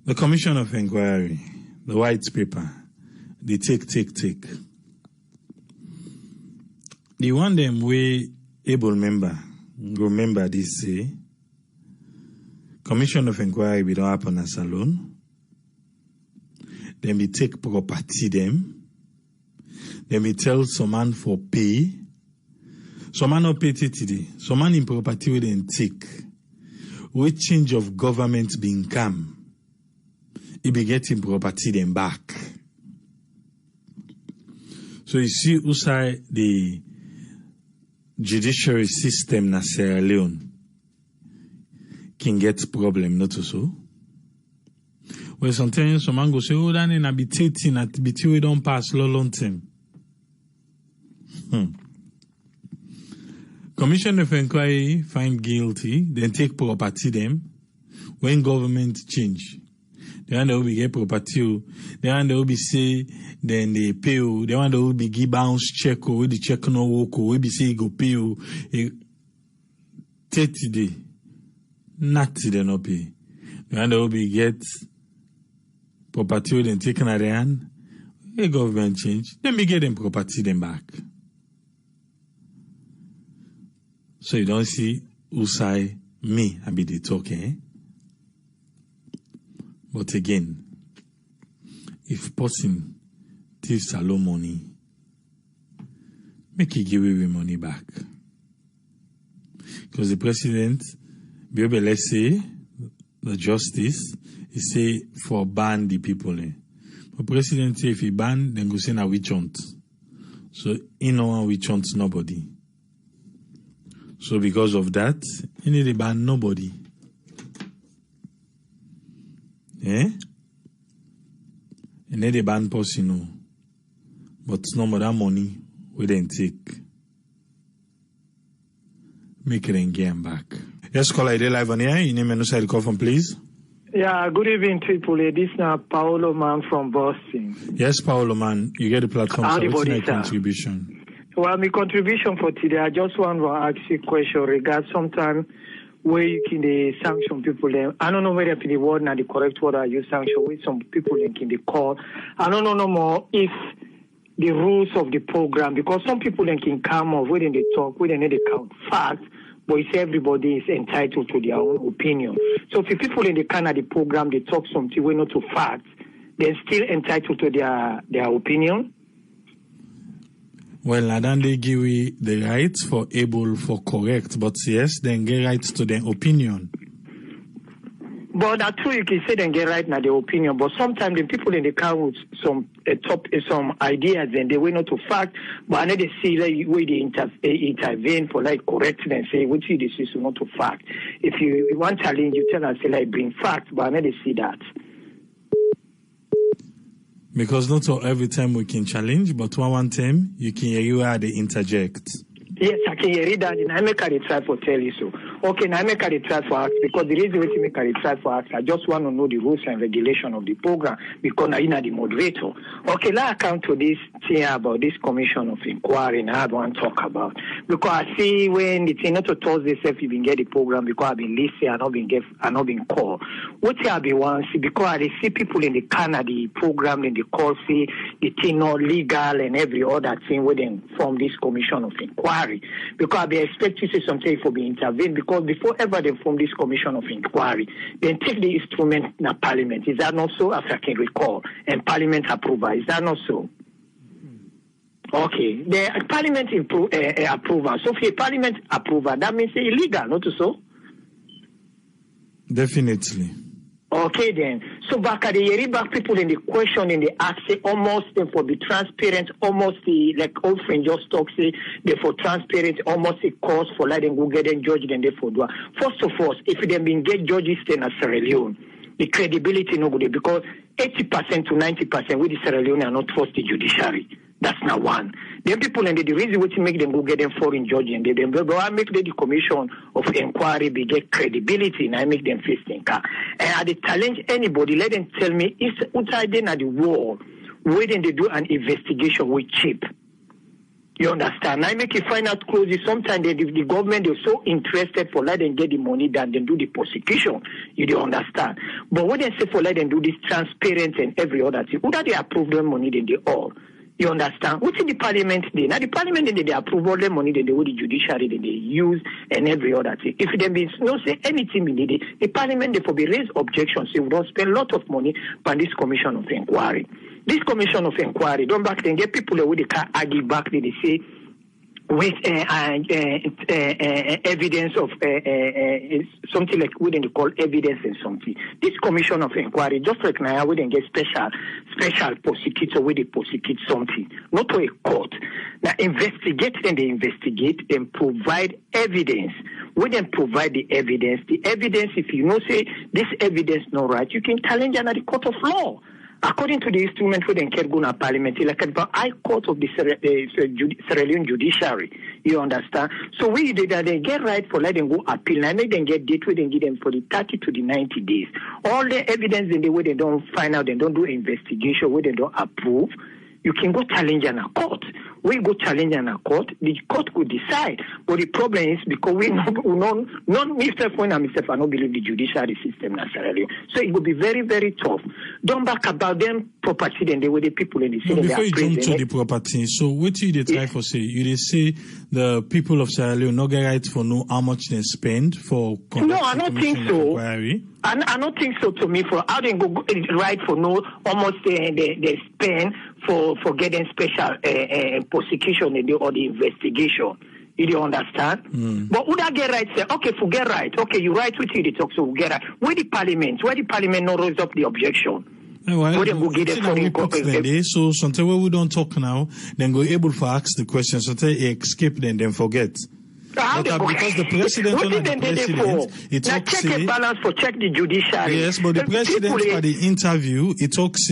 The Commission of Inquiry, the white paper, the take. The one them way able remember this say, Commission of Inquiry we don't happen as alone. Then we take property them. Then we tell some man for pay. Some man not pay today. Some man in property we then take. With change of government being come. He be getting property them back. So you see outside the judiciary system na Sierra Leone can get problem, not so. Well, sometimes some man go say, oh, that in habitating at BT we don't pass long time. Commission of Inquiry find guilty, then take property them. When government change, the one that will be get property, the one that will be say, then they pay, the one that will be give bounce check, or the check no work, or will be say go pay, 30 day, not they no pay. The one that will be get property, then taken at the hand, the government change, then we get them property them back. So you don't see who say me, I be the talking. But again, if person thieves alone money, make he give away money back. Because the president, be able to say, the justice, he say for ban the people. But president say if he ban, then go say na witch hunt. So he no one witch hunt nobody. So because of that, he need to ban nobody. Eh? And then they ban person, no. But no more that money we then take. Make it and get them back. Yes, call ID live on here. Your name and side call from, please. Yeah, good evening, Tripoli. This is now Paolo Man from Boston. Yes, Paolo Man, you get the platform. So what's my contribution? Well, my contribution for today, I just want to ask you a question regarding sometimes where you can sanction people. I don't know whether the word now the correct word I use sanction with some people in the call. I don't know no more if the rules of the program, because some people can come off when they talk, when they count facts, but it's everybody is entitled to their own opinion. So if the people in the kind of the program they talk something when not to facts, they're still entitled to their opinion. Well, then they give you the rights for able for correct, but yes, then get rights to their opinion. But that's true, you can say they get right now their opinion, but sometimes the people in the car with some ideas and they will not to fact, but I know they see like where they intervene for like correctness, say which this is not to fact. If you want challenge, you tell us say like bring facts, but I know they see that. Because not all every time we can challenge, but one time you can hear you how they interject. Yes, I can hear that, and I make a try for tell you so. Okay, now I make a try for ask, because the reason why I make a try for ask, I just want to know the rules and regulation of the program, because I'm the moderator. Okay, let's come to this thing about this commission of inquiry, and I want to talk about. Because I see when it's not to Thursday, if you been get the program, because I've been listening, I've not been called. What I be want see, because I see people in the Canada the program, in the call, see the thing not legal and every other thing where they form this commission of inquiry. Because I be expect to say something for be intervened, because before ever they form this commission of inquiry, they take the instrument in parliament. Is that not so? As I can recall, and parliament approval. Is that not so? Okay, the parliament approval. So for parliament approval, that means it's illegal, not so? Definitely. Okay then. So back at the Yeriba people in the question in the ask say almost for be transparent, almost the like old friend just talk say they for transparent, almost a cause for letting go get them judged and they for do. First of all, if they been get judges then as Sierra Leone, the credibility no good because 80% to 90% with the Sierra Leone are not trust the judiciary. That's not one. Then people and the reason which make them go get them foreign judge and they I make the commission of inquiry be get credibility and I make them face thinker. And I challenge anybody, let them tell me if outside then at the war, where then they do an investigation with cheap. You understand? I make it find out closely. Sometimes the government is so interested for let them get the money that they do the prosecution. You don't understand. But when they say for let them do this transparent and every other thing, who that they approve their money, then they all. You understand? What's in the parliament day? Now the parliament day, they approve all the money, then they the judiciary, then they use and every other thing. If they be no say anything in the parliament, therefore be raise objections. So we don't spend a lot of money on this commission of inquiry. This commission of inquiry, don't back then get people who they can argue back, they say with evidence of something like what they call evidence and something. This commission of inquiry, just like now, we didn't get special prosecutor where they prosecute something, not to a court. Now investigate and they investigate and provide evidence. We then provide the evidence. The evidence, if you know say this evidence not right, you can challenge under the court of law. According to the instrument within Kerguna Parliament, like the High Court of the Sierra Leone Judiciary, you understand? So we did that, they get right for letting go appeal, and then get date, we then give them for the 30 to the 90 days. All the evidence in the way they don't find out, they don't do investigation, where they don't approve, you can go challenge in a court. We go challenge in a court, the court could decide. But the problem is because we not myself when I don't believe the judiciary system necessarily. So it would be very, very tough. Don't back about them property then the way the people in the city. Before you jump to the property, so what you they try for say? You they say the people of Sierra Leone no get right for know how much they spend for no, I don't think so. Inquiry. I don't think so to me for how they go right for know how much they spend for getting special prosecution or the investigation. You don't understand? But would I get right? Say, okay, forget right. Okay, you right with you, they talk, so we get right. Where the parliament not raise up the objection? Well, so sometimes when we don't talk now, then go able to ask the question, sometimes escape then forget. Because the president it talks check and balance for check the judiciary. Yes, but the president for the interview, it talks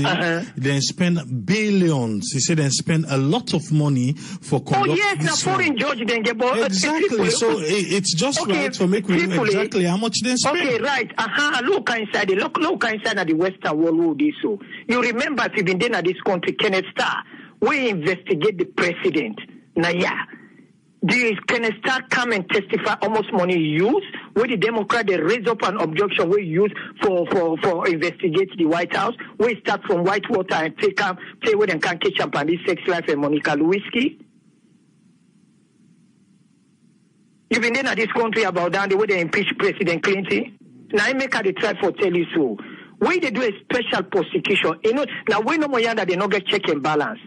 they spend billions. He said they spend a lot of money for conducting. Oh yes, the foreign judge then get exactly. So it's just right for making exactly how much they spend. Okay, right. Look inside at the Western world. So you remember if you've been there at this country, Kenneth Starr, we investigate the president. Now yeah. Kenneth Starr come and testify how much money used? Where the Democrat they raise up an objection we use for investigate the White House. We start from Whitewater and take where they can catch up on this sex life and Monica Lewinsky. You've been in this country about down the way they impeach President Clinton. Now I make the try for tell you so. Why they do a special prosecution? You know, now we know more that they not get check and balance.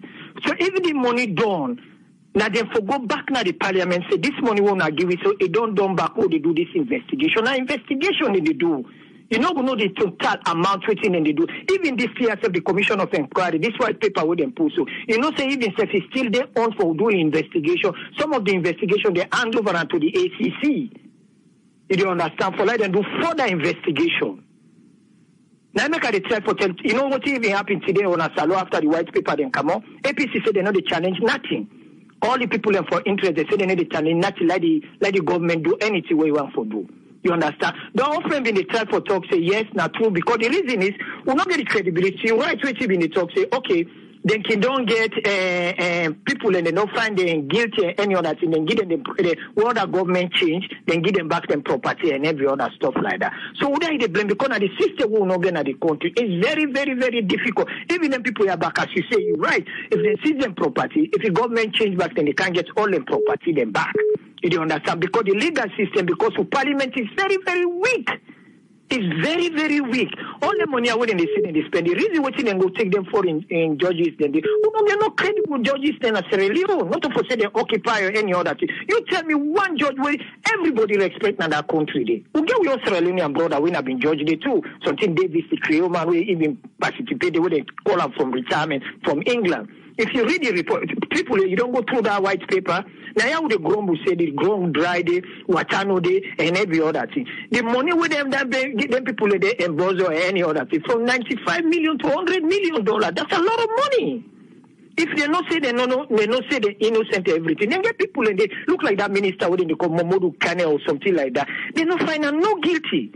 So even the money done. Now then for go back now the parliament say this money won't give it, so it don't done back how they do this investigation. Now investigation they do. You know the total amount waiting they do. Even this year the commission of inquiry, this white paper with them pull. So you know say even if it's still there on for doing investigation, some of the investigation they hand over to the ACC. You don't understand for let them do further investigation. Now, I make a try for tell you know what even happened today on a salo after the white paper then come on. APC said they know they challenge nothing. All the people for interest, they say they need to challenge nothing like the government do anything we want for do. You understand? Don't often when they try for talk say yes, not true, because the reason is we'll not get the credibility. You right when they talk say okay, then can don't get people and they don't find them guilty and any other thing, then give them the what the government change, then give them back them property and every other stuff like that. So who they blame because the system will not get at the country. It's very, very, very difficult. Even when people are back, as you say, you're right. If they seize them property, if the government change back, then they can't get all them property them back. You don't understand? Because the legal system, because the parliament is very, very weak. It's very, very weak. All the money are waiting they sit and they spend. The reason why they go take them for in judges, then they're not credible judges then at Sierra Leone. Not to say they occupy or any other thing. You tell me one judge where everybody respect in that country there. We get your Sierra Leonean brother when have been judged there too. Something Davis the Creole man we even participate where they call up from retirement from England. If you read the report, people, you don't go through that white paper. Now, how would the grown say the grown dry day, watano day, and every other thing? The money with them that get them people they embezzle or any other thing from $95 million to $100 million. That's a lot of money. If they not say they not say they're innocent everything, then get people and they look like that minister wouldn't they call Momodu Kane or something like that. They not find out no guilty.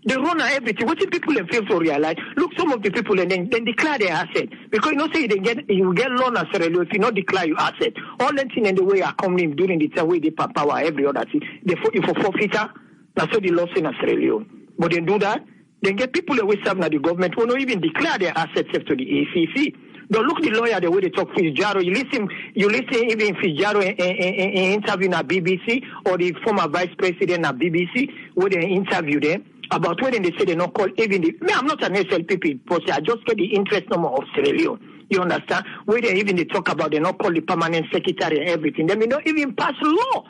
They run everything. What do people fail to realize? Look, some of the people and then declare their asset. Because say you get loan as a if you not declare your asset. All that thing and the way are coming during the time where they power every other thing. They for forfeiture. That's what the law in Australia. But they do that. They get people that will serve now the government who don't even declare their assets to the ACC. Don't look the lawyer the way they talk Fitzgerald. You listen even Fitzgerald in interview at BBC or the former vice president at BBC where they interview them about when they say they not call even the. I'm not an SLPP person. I just get the interest number of Sierra Leone. You understand? Where they even they talk about they not call the permanent secretary and everything. They may not even pass law.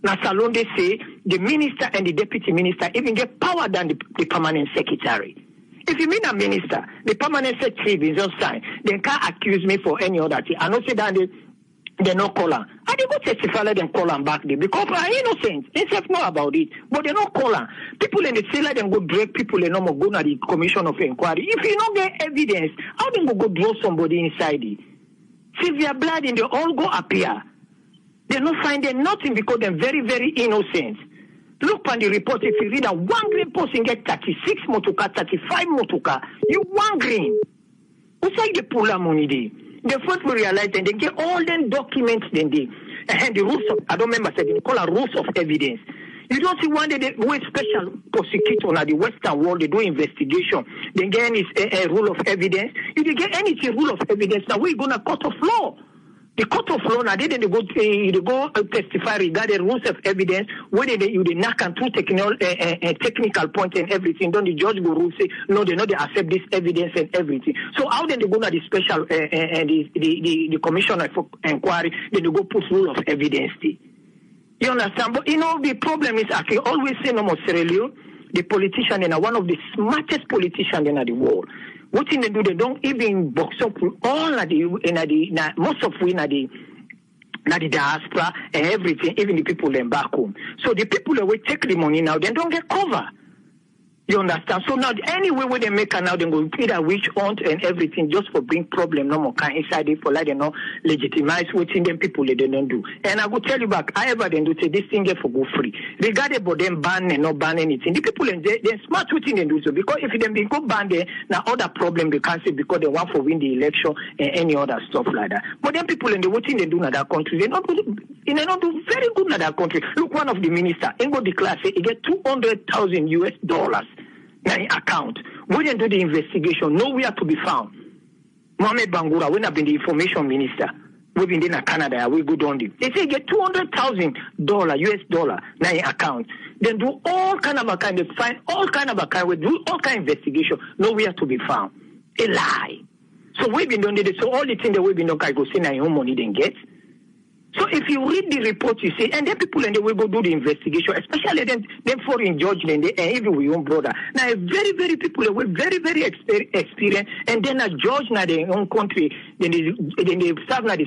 Now, Salon they say the minister and the deputy minister even get power than the permanent secretary. If you mean a minister, the permanent secretary is just signed, they can't accuse me for any other thing. I don't say that they not call her. I didn't go testify, let them call her back there because I'm innocent. They self know about it, but they not call her. People in the say let them go drag people and no more go to the commission of inquiry. If you don't get evidence, how they go draw somebody inside it? Severe blood and they all go appear. They not find them nothing because they're very, very innocent. Look on the report, if you read a 1 green person get 36 motoka, 35 motoka, you 1 green. Who say they pull that money there? The first we realize and they get all them documents then they and the rules of I don't remember said they call a rules of evidence. You don't see one day they with special prosecutor in the Western world they do investigation. They get a rule of evidence. If you get anything rule of evidence, now we're gonna court of law. The court of law now they go testify regarding rules of evidence whether they knock on two technical points and everything. Don't the judge go rule say no they accept this evidence and everything. So how then they go to the special the commissioner for inquiry then they go put rule of evidence. You understand? But the problem is I can always say no more Sierra Leone, the politician are one of the smartest politicians in the world. What thing they do? They don't even box up with all of most of we in the diaspora and everything, even the people then back home. So the people that will take the money now, they don't get cover. You understand? So now any way where they make her now, they go either witch hunt and everything just for bring problem no more kind inside it for like they not legitimize within them people they don't do. And I will tell you back, I ever then do say this thing get for go free. Regardless about them ban and not ban anything. The people they're smart within them do so because if them be go ban there, now other problem they can't say because they want for win the election and any other stuff like that. But then people in the waiting they do in that country, they not do very good in that country. Look, one of the minister, in go declare say he get $200,000 in account. We didn't do the investigation, nowhere to be found. Mohamed Bangura, when I've been the information minister, we've been in Canada, we go down there. They say get $200,000 in account. Then do all kind of a kind, they find all kind of a kind, we do all kind of investigation, nowhere to be found. A lie. So we've been doing it. So all the things that we've been doing, I go see now your money then get. So if you read the report, you see, and then people and they will go do the investigation, especially them foreign judge and even with your own brother. Now, very, very people that were very, very experienced, and then a judge in their own country, then they serve now the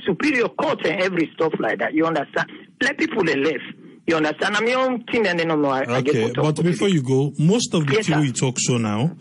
superior court and every stuff like that. You understand? Let people they left. You understand? I'm your own thing, and then I get but before you go, most of the people you talk so now.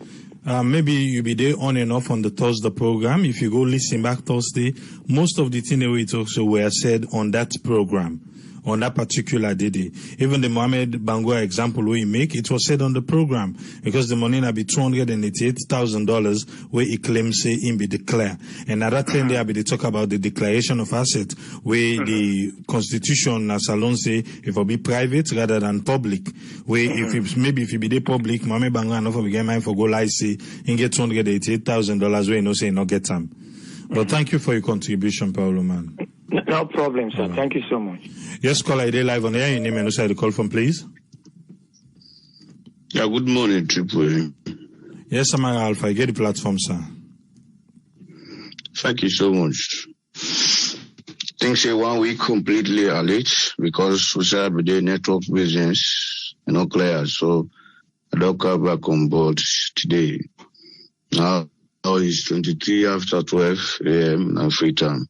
Maybe you'll be there on and off on the Thursday program. If you go listen back Thursday, most of the things we talk so were said on that program, on that particular day. Even the Mohamed Bangura example we make, it was said on the program because the money will be $288,000 where he claims say him be declare. And at that time they be talk about the declaration of asset where the constitution as Salon say if it be private rather than public. Where if it be the public, Mohamed Bangura enough of get mind for go lie say and get $288,000 where no say not get them. But thank you for your contribution, Paulo man. No problem, sir. Right. Thank you so much. Yes, caller, ID live on air. Your name and who the call from, please. Yeah, good morning, Triple. Yes, Samara Alpha. I get the platform, sir. Thank you so much. Things say 1 week completely late because we have the network business clear. So I don't come back on board today. Now it's 23 after 12 a.m. and free time.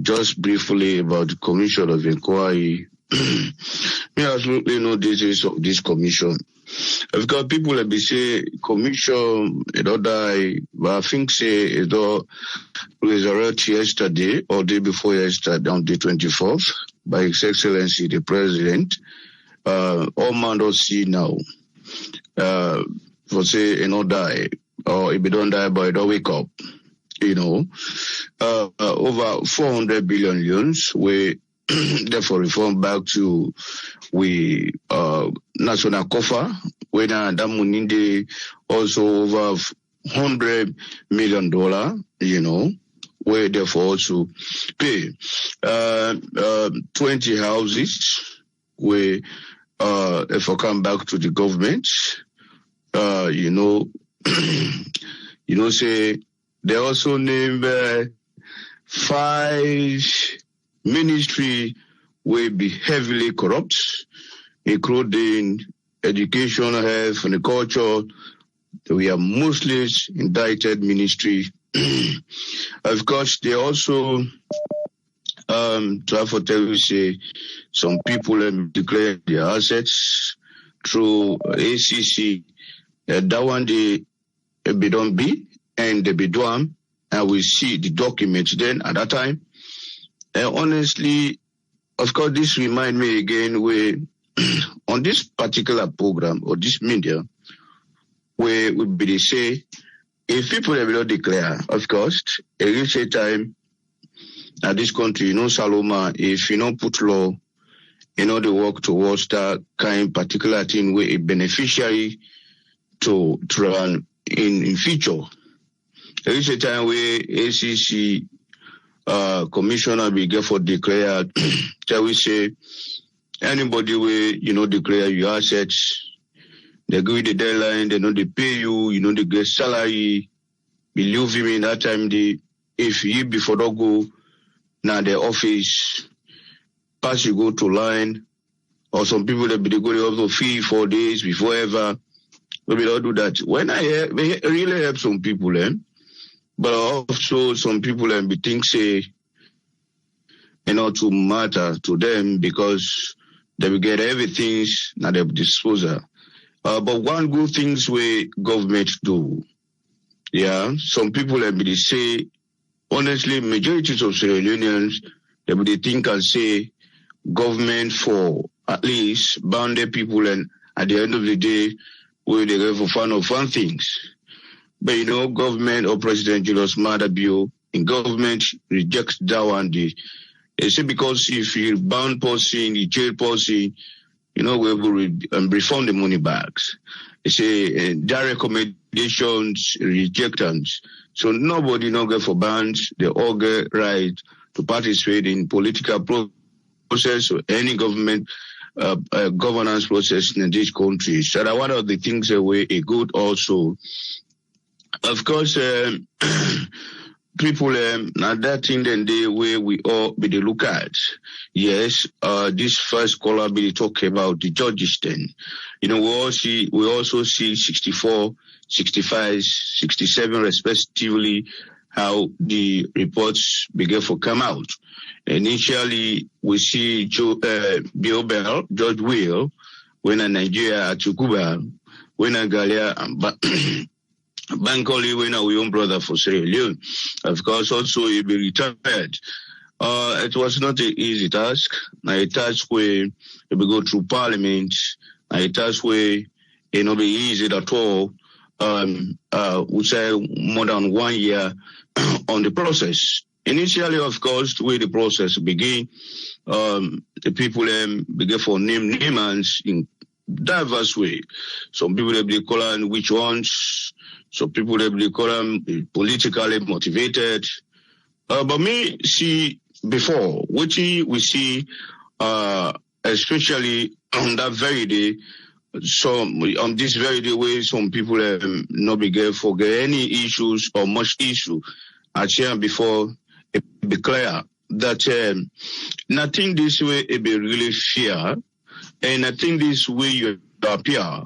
Just briefly about the Commission of Inquiry. Me absolutely know this commission. Because people like say commission don't die, but I think say it all resurrect yesterday or day before yesterday on the 24th by His Excellency the President. All man don't see now. for say, die, or if you don't die, but you don't wake up, over 400 billion loans we therefore reform back to we national coffer, when that money they also over $100 million, where therefore also pay 20 houses where if I come back to the government, say they also name 5 ministry will be heavily corrupt, including education, health, and culture. We are mostly indicted ministry. Of course, they also try to tell you say some people have declared their assets through ACC. That one they be done be and they be done, and we see the documents then at that time. And honestly, of course, this remind me again where on this particular program or this media, where we be say if people have not declare, of course, a reach a time at this country, Saloma, if you don't put law, they work towards that kind particular thing where a beneficiary to run in future. There is a time where ACC commissioner will get for declare, shall we say, anybody where, declare your assets, they give you the deadline, they pay you, they get salary, believe him in that time, if you before don't go, now the office, pass you go to line, or some people that be go to 3-4 days before ever, we don't do that. When I really help some people, but also some people be think say, to matter to them because they will get everything at their disposal. But one good things where government do, some people be say, honestly, majorities of Sierra Leoneans, they will think and say, government for at least bounded people, and at the end of the day, we they go for fun things. But government or President Julius Maada Bio in government rejects that one day. They say because if you bound person, you jail person, we will refund the money back. They say their recommendations rejectants. So nobody no get for bans. They all get right to participate in political process or any government governance process in this country. So that one of the things that were a good also. Of course, people, now that thing then they where we all be the look at. Yes, this first caller be talking about the judges then. We also see 64, 65, 67 respectively, how the reports began to come out. Initially, we see Bill Bell, George Will, when in Nigeria, to Cuba, when in Galia, and Bankoli, when our own brother for Sierra Leone. Of course, also he be retired. It was not an easy task. A task where we go through parliament. A task where it not be easy at all. We say more than 1 year on the process. Initially, of course, where the process began, the people began for names in diverse way. Some people they call them which ones. Some people they call them politically motivated. But me see before, which we see, especially on that very day, on this very day where some people not be forget any issues or much issue. I share before it be clear that nothing this way it be really fair, and I think this way you appear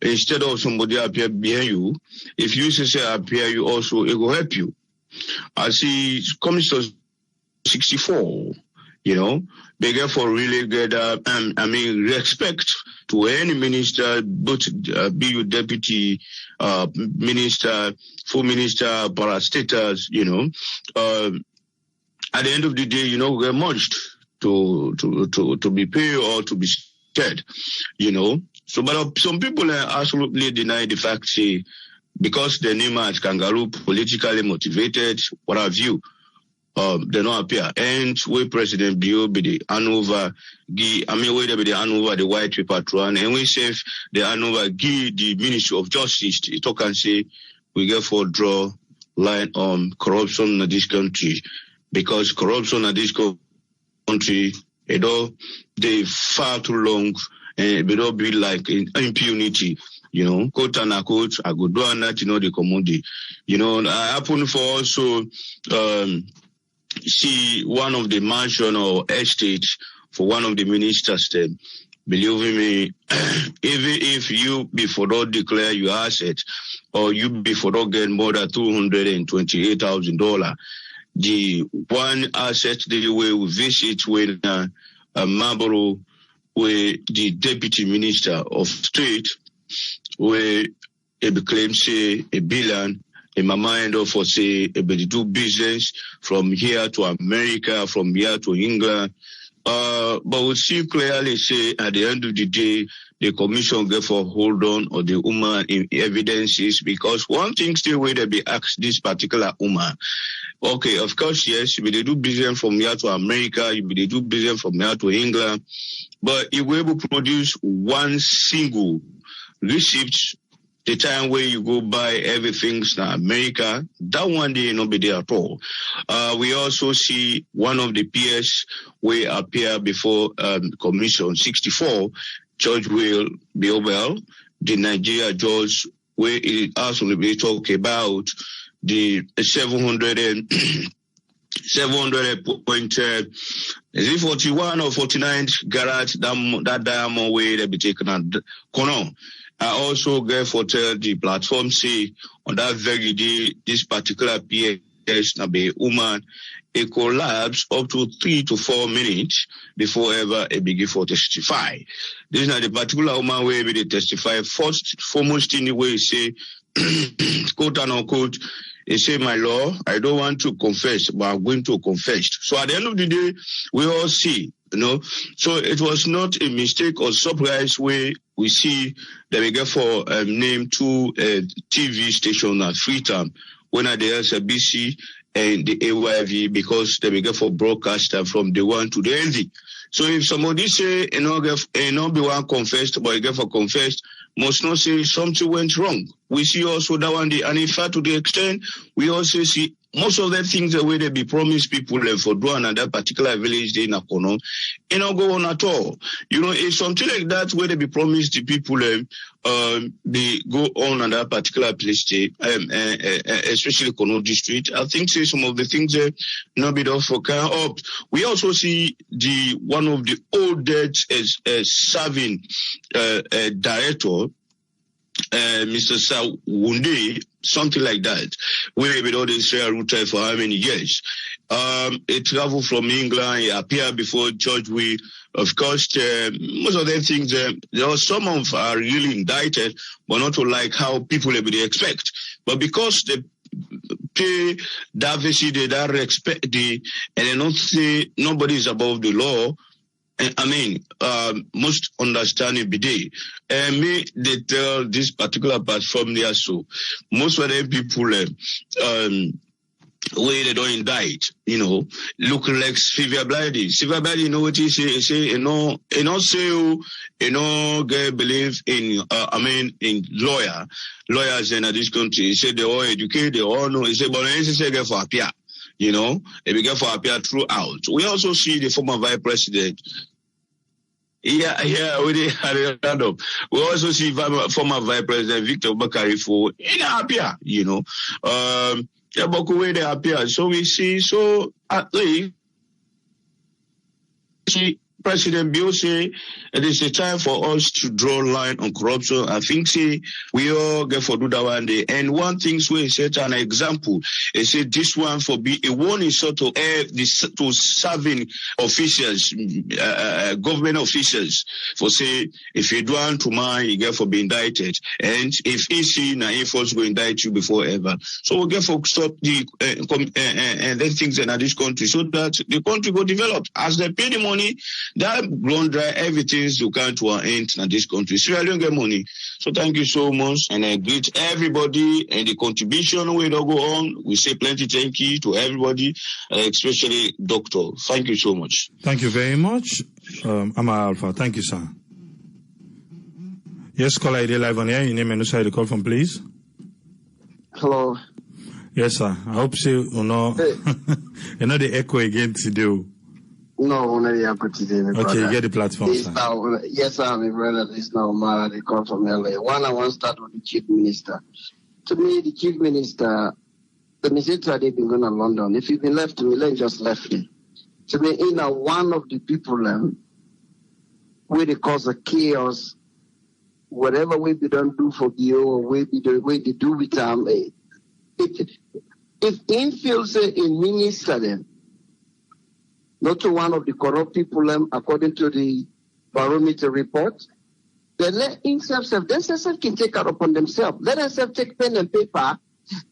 instead of somebody appear behind you. If you say appear, you also it will help you. I see Commissioner 64, they get for really good, respect to any minister, both be you deputy minister, full minister, parastatals, at the end of the day, we get merged to be paid or to be scared, So, but some people absolutely deny the fact, say, because the name is kangaroo, politically motivated, what have you, they don't appear. And we President Bio be the Hanover, we be the Hanover, the white paper tron, and we say the Hanover, the Ministry of Justice, it can say, we get for draw line on corruption in this country, because corruption in this country, they far too long, and they don't be like impunity. Quote and unquote, I go do that, the commodity. I happen for also, see one of the mansion or estate for one of the ministers, believe me, even if you before not declare your asset, or you before not get more than $228,000, the one asset they will visit when Marlborough, where the deputy minister of state, where it claims say a billion in my mind for say they do business from here to America, from here to England. But we see clearly say at the end of the day, the commission get for hold on or the woman in evidences, because one thing still where they be asked this particular woman. Okay, of course, yes, they do business from here to America, they do business from here to England, but if we able to produce one single receipt, the time where you go buy everything in America, that one day not be there at all. We also see one of the PS will appear before Commission 64, Judge Will Biobel, the Nigeria judge, where it also be talk about the 41 or 49 garage that diamond way they be taken at Kono. I also get for tell the platform say on that very day, this particular PS na be woman, it collapse up to 3 to 4 minutes before ever it begin for testify. This is not the particular woman where they testify foremost in the way say, quote and unquote, they say, my law, I don't want to confess, but I'm going to confess. So at the end of the day, we all see, so it was not a mistake or surprise where we see that we get for name two TV station at Freetown, when at the SABC and the AYV, because they will get for broadcaster from the one to the end. So if somebody say, not be one confessed, but you get for confessed, must not say something went wrong. We see also that one day, and in fact, to the extent, we also see most of the things the way they be promised people for doing at that particular village in Nakono, it not go on at all. It's something like that where they be promised the people, they go on at that particular place, especially Kono district. I think say some of the things not be done for kind up. We also see one of the oldest serving director, Mr. Sawunde, something like that. We've been on this route for how many years? He traveled from England, he appeared before Judge We. Of course, most of the things, there are some of are really indicted, but not to like how people would expect. But because they pay diversity, that respect and they not say nobody is above the law, most understanding be there. And me, they tell this particular platform there, so most of the people, where they don't indict, look like Sylvia Blyde. Sylvia Blyde, what he say? He say, get believe in, in lawyers in this country. He said they all educate, they all know. He said, but he say get for appear. They began for appear throughout. We also see the former vice president. Yeah, we had it up. We also see former vice president Victor Bakari for in appear, but where they appear. So we see, at least, President Bill say it is a time for us to draw a line on corruption. I think we all get for do that one day. And one thing we set an example. They say this one for be a warning sort of to serving officials, government officials for say if you don't to mind, you get for be indicted. And if EC na enforce go indict you before ever. So we get for stop the and then things in this country so that the country go develop. As they pay the money, that ground dry, everything's you come to an end in this country. Sierra Leone get money. So thank you so much. And I greet everybody and the contribution we don't go on. We say plenty thank you to everybody, especially Doctor. Thank you so much. Thank you very much. Ama Alpha. Thank you, sir. Yes, caller ID live on air. Your name and who you call from, please. Hello. Yes, sir. I hope so. You know, you know the echo again today. No, not the echo today, my brother. Okay, you get the platform, sir. Yes, sir, my brother. This now Mara. They come from LA. One, I want to start with the chief minister. To me, the chief minister, the minister they've been going to London. If you've been left to me, let just left me. To me, one of the people where they cause a chaos, whatever way they don't do for you or way they do with them. If in feels in minister them, not to one of the corrupt people according to the barometer report, then let himself can take it upon themselves. Let themselves take pen and paper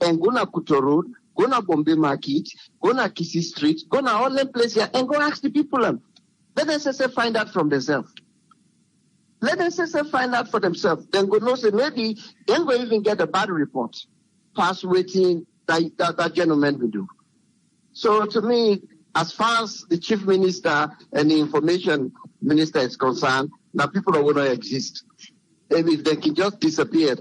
and go na Kuto Road, go na Bombay Market, go na Kisi Street, go na all them places and go ask the people Let themselves find out from themselves. Let themselves find out for themselves. Then go know say maybe then go even get a bad report. Pass waiting that gentleman will do. So to me, as far as the chief minister and the information minister is concerned, now people are going to exist. Maybe if they can just disappear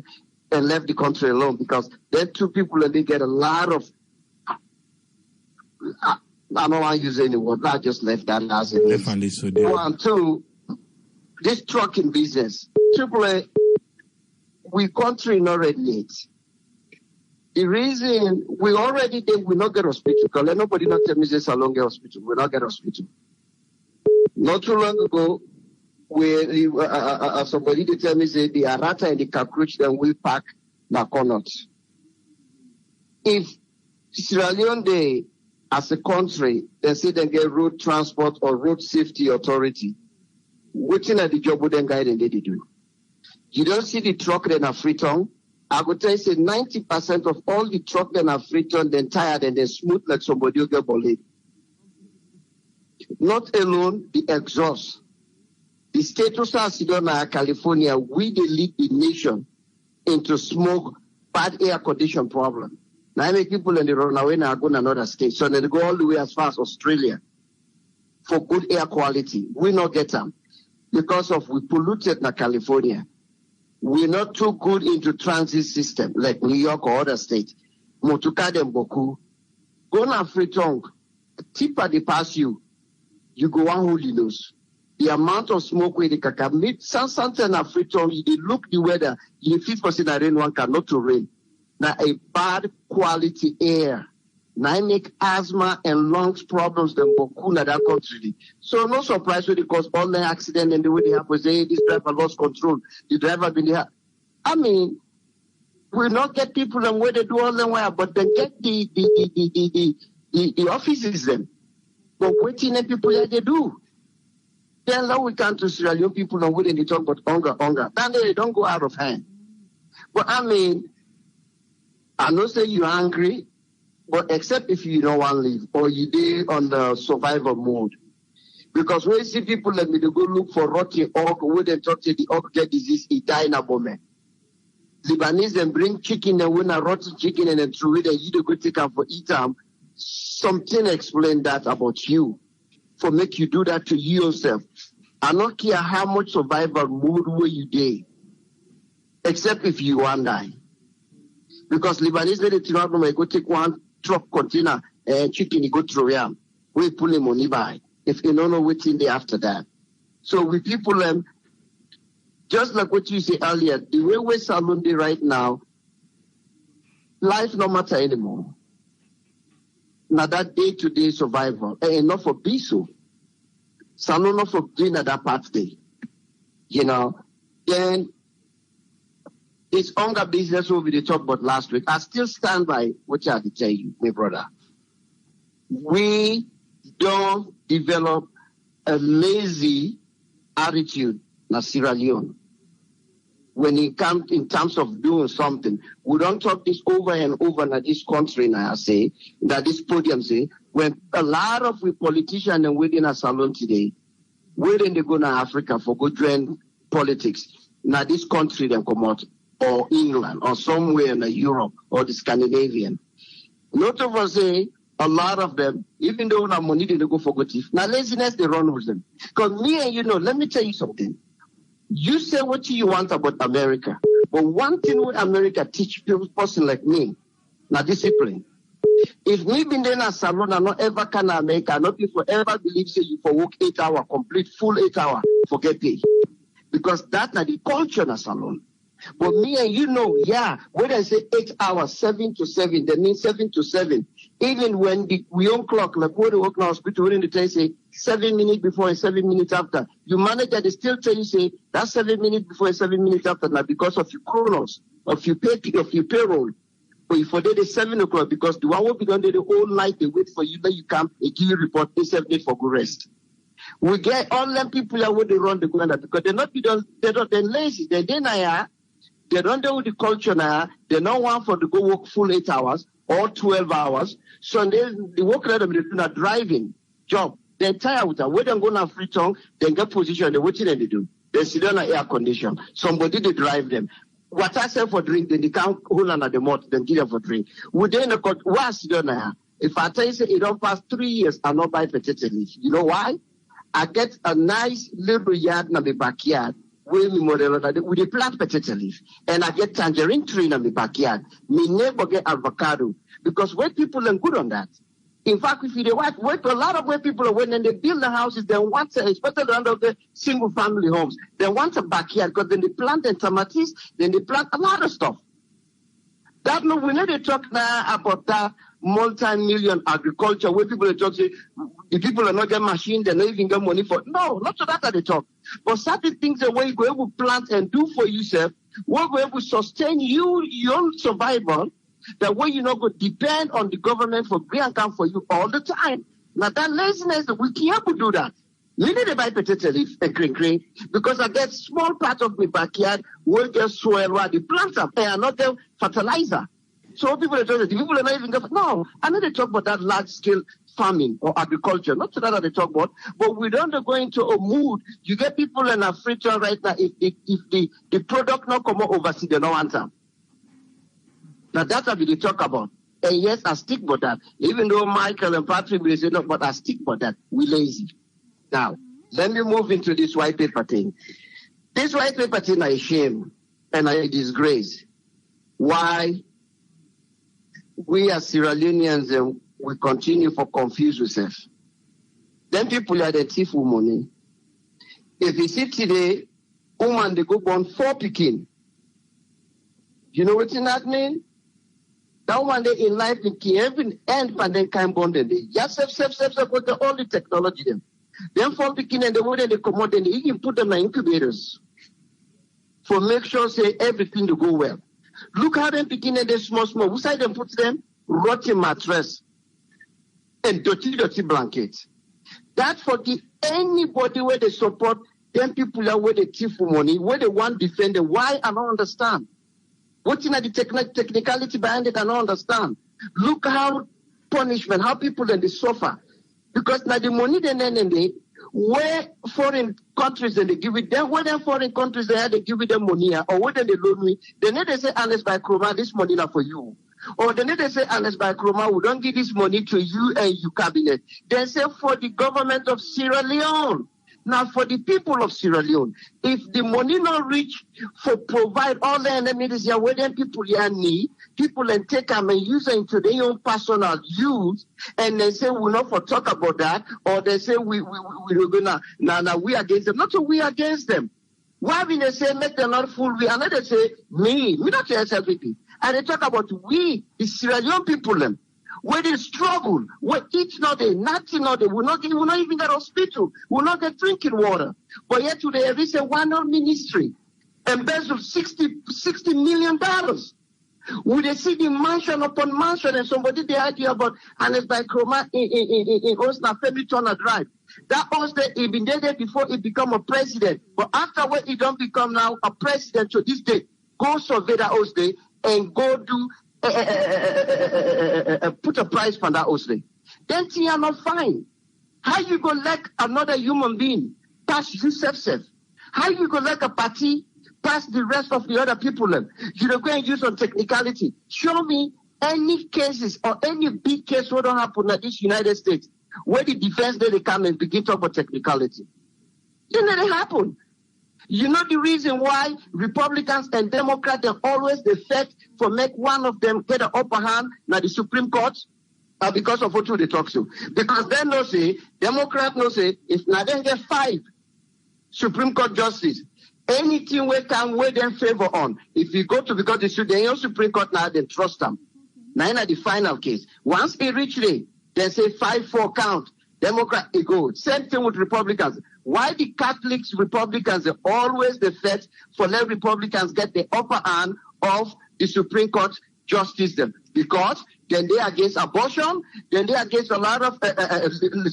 and left the country alone, because there are two people and they get a lot of, I don't want to use any word, I just left that as it is. One, two, this trucking business, AAA, we country not ready yet. The reason we already did, we not get hospital, because nobody not tell me this along get hospital, we not get hospital. Not too long ago, somebody they tell me say the arata and the cockroach then we pack na connaught. If Sierra Leone they, as a country, they say they get road transport or road safety authority, waiting at the job with them guide and they do. You don't see the truck then a Freetown. I would tell you say 90% of all the truck then are Freetown, then tired and then smooth like somebody will get bullied. Not alone the exhaust. The state of South California, we they lead the nation into smoke, bad air condition problem. Now I make people in the run away now go to another state. So they go all the way as far as Australia for good air quality. We not get them because of we polluted na California. We're not too good into transit system like New York or other states. Motuka dem boku. Go na Freetown, tip at the pass you go one holy nose. The amount of smoke where they can meet something na Freetown, you look the weather, you 50% rain one cannot to rain. Now a bad quality air. Now I make asthma and lungs problems than boku na that country. So no surprise when they cause all the accident and the way they happen. Say this driver lost control. The driver been there. I mean, we not get people and where they do all the way, but then get the offices them. But waiting and people that they do. Then now we come to Sierra Leone people and where they talk about hunger. Then they don't go out of hand. But I mean, I know say you're hungry. But except if you don't want to leave or you did on the survival mode. Because when you see people let me to go look for rotten orc, when they talk to the orc get disease, he die in a moment. Lebanese then bring chicken and when a rotten chicken and then throw it and you go take them for eat them. Something explain that about you. For make you do that to you yourself. I don't care how much survival mode where you did. Except if you want to die. Because Lebanese let it not go take one truck container and chicken you go through him. We pull him money by. If you don't know what's in there after that. So we people just like what you said earlier, the way we're Salon right now, life no matter anymore. Now that day-to-day survival, and not for Biso. Salon not for doing that part day. You know, then it's hunger business over the top, but last week. I still stand by what I have to tell you, my brother. We don't develop a lazy attitude in Sierra Leone. When it comes in terms of doing something, we don't talk this over and over in this country now, I say, that this podium say, when a lot of we politicians and within a salon today, where then they go to Africa for go join politics. Now this country then come out, or England, or somewhere in Europe, or the Scandinavian. Not of us say, a lot of them, even though now money they go for good thief. Now laziness they run with them. Because me and you know, let me tell you something. You say what you want about America, but one thing with America teach people, person like me, now discipline. If me been there in a salon and not ever can America, not people ever believe say you for work 8 hours, complete full 8 hours, forget pay. Because that's not the culture in a salon. But me and you know, yeah, when I say 8 hours, 7 to 7, that means 7 to 7. Even when we on clock, like when we work in the hospital, when they say 7 minutes before and 7 minutes after, you manage that they still tell you, say, that's 7 minutes before and 7 minutes after, now because of your chronos, of your payroll. But if for day, 7 o'clock, because the one will be done there the whole night, they wait for you, then you come, they give you a report, they 7 days for good rest. We get all them people that when they run the ground because they're lazy, they're they don't know the culture now. They don't want for to go work full 8 hours or 12 hours. So they work let them do a driving job. They're tired with that. When they go on free tongue, they get position. They what they do? They sit down in air condition. Somebody they drive them. What I say for drink, then they can't hold on at the mouth, then give them for drink. Would they not what's done now? If I tell you say it don't pass 3 years, I not buy potato leaf. You know why? I get a nice little yard in my backyard. With the plant potato leaf, and I get tangerine tree in my backyard. Me neighbor get avocado because white people are good on that. In fact, if you white, a lot of white people are when they build the houses, they want to, especially under the single family homes, they want a backyard because then they plant the tomatoes, then they plant a lot of stuff. That no, we need to talk now about that multi-million agriculture where people are talking, the people are not getting machines, they're not even getting money for. No, not so that they talk. But certain things the way you go able to plant and do for yourself, will go able to sustain you, your survival, that way you're not going to depend on the government for green account for you all the time. Now that laziness, we can't do that. We need to buy potato leaf and green because I get small part of my backyard will get soil where the plants are and not the fertilizer. So people are talking, people are not even going, no, I need to talk about that large scale farming or agriculture. Not that they talk about, but we don't go into a mood. You get people in Africa right now, if the product not come overseas, they don't want them. Now that's what we talk about. And yes, I stick with that. Even though Michael and Patrick will say no, but I stick with that. We lazy. Now, let me move into this white paper thing. This white paper thing is a shame and a disgrace. Why? We as Sierra Leoneans, we continue for confuse ourselves. Then people are the thief with money. If you see today, woman they go born 4 pikin. You know what that mean? That one day in life in every end and then can born them. Just self with all the technology them. Then 4 pikin and the way they come out, then you can put them in incubators for make sure say everything to go well. Look how them picking and they small. Who side them put them? Rotten mattress and dirty blankets. That for the anybody where they support them people are where they thief for money, where they want defender. Why I don't understand. What's in the technicality behind it? I don't understand. Look how punishment, how people then they suffer. Because now the money they where foreign countries then they give it them, where them foreign countries they give it them money, or whether they loan me, they need to say, Alex by Chroma, this money now for you. Or they need to say, Alex by Chroma, we don't give this money to you and your cabinet. They say for the government of Sierra Leone. Now for the people of Sierra Leone, if the money not reach for provide all the enemies here, where them people here need, people and take them and use them to their own personal use, and they say we're not for talk about that, or they say we're gonna now we against them. Not so we against them. Why when they say make them not fool we, and then they say me not everything. And they talk about we, the Sierra Leone people them. Where they struggle, where each not there, nothing not there, we're not even get hospital, we're not get drinking water. But yet today, there is a one ministry, embezzled $60 million. Would they see the mansion upon mansion and somebody the idea about Alex by Chroma in Osna Family Turner Drive. That was there, he been there before he become a president. But afterward, he don't become now a president to this day. Go survey that house day and go do put a price on that house day. Then things are not fine. How you go like another human being pass you self. How you go like a party pass the rest of the other people? You don't go and use on technicality. Show me any cases or any big case what don't happen in this United States where the defense they come and begin to talk about technicality. It never happen. You know the reason why Republicans and Democrats are always the fight for make one of them get an upper hand now the Supreme Court? Because of what they talk to. Because they know say, Democrats know say, if now they get 5 Supreme Court justice, anything we can weigh them favor on. If you go to, because the Supreme Court now, they trust them. Now in the final case. Once they reach there, they say 5-4 count. Democrat, it goes. Same thing with Republicans. Why the Catholics, Republicans are always the first for let Republicans get the upper hand of the Supreme Court justice them? Because then they are against abortion, then they are against a lot of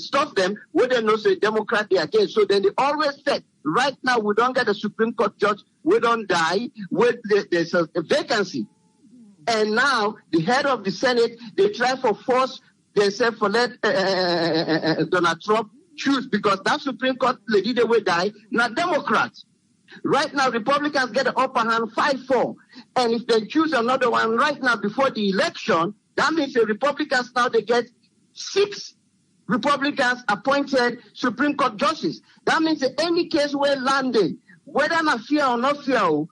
stuff them, where they know say Democrat they are against. So then they always said, right now we don't get a Supreme Court judge, we don't die, there's a vacancy. And now the head of the Senate, they try for force themselves for let Donald Trump choose, because that Supreme Court lady they will die, not Democrats. Right now, Republicans get the upper hand 5-4. And if they choose another one right now before the election, that means the Republicans now they get 6 Republicans appointed Supreme Court justices. That means that any case where landed, whether not fear or not fear,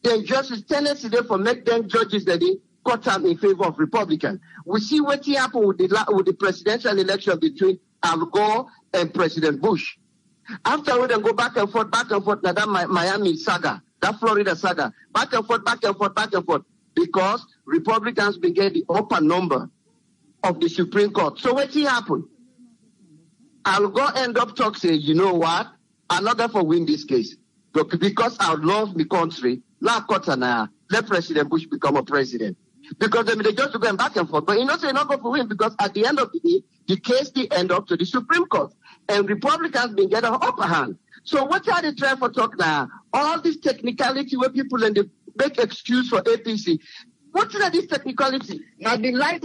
then justice tendency there for make them judges that they cut them in favor of Republicans. We see what happened with the presidential election between Al Gore and President Bush. After we then go back and forth, now that Miami saga, that Florida saga, back and forth, because Republicans began the upper number of the Supreme Court. So what happened? Al Gore end up talking, you know what? I'm not going to win this case. Because I love the country, let President Bush become a president. Because they just going back and forth. But you know, they're not going to win, because at the end of the day, the case they end up to the Supreme Court. And Republicans been getting an upper hand. So what are they trying to talk now? All this technicality where people and they make excuse for APC. What are these technicality? Now the lie,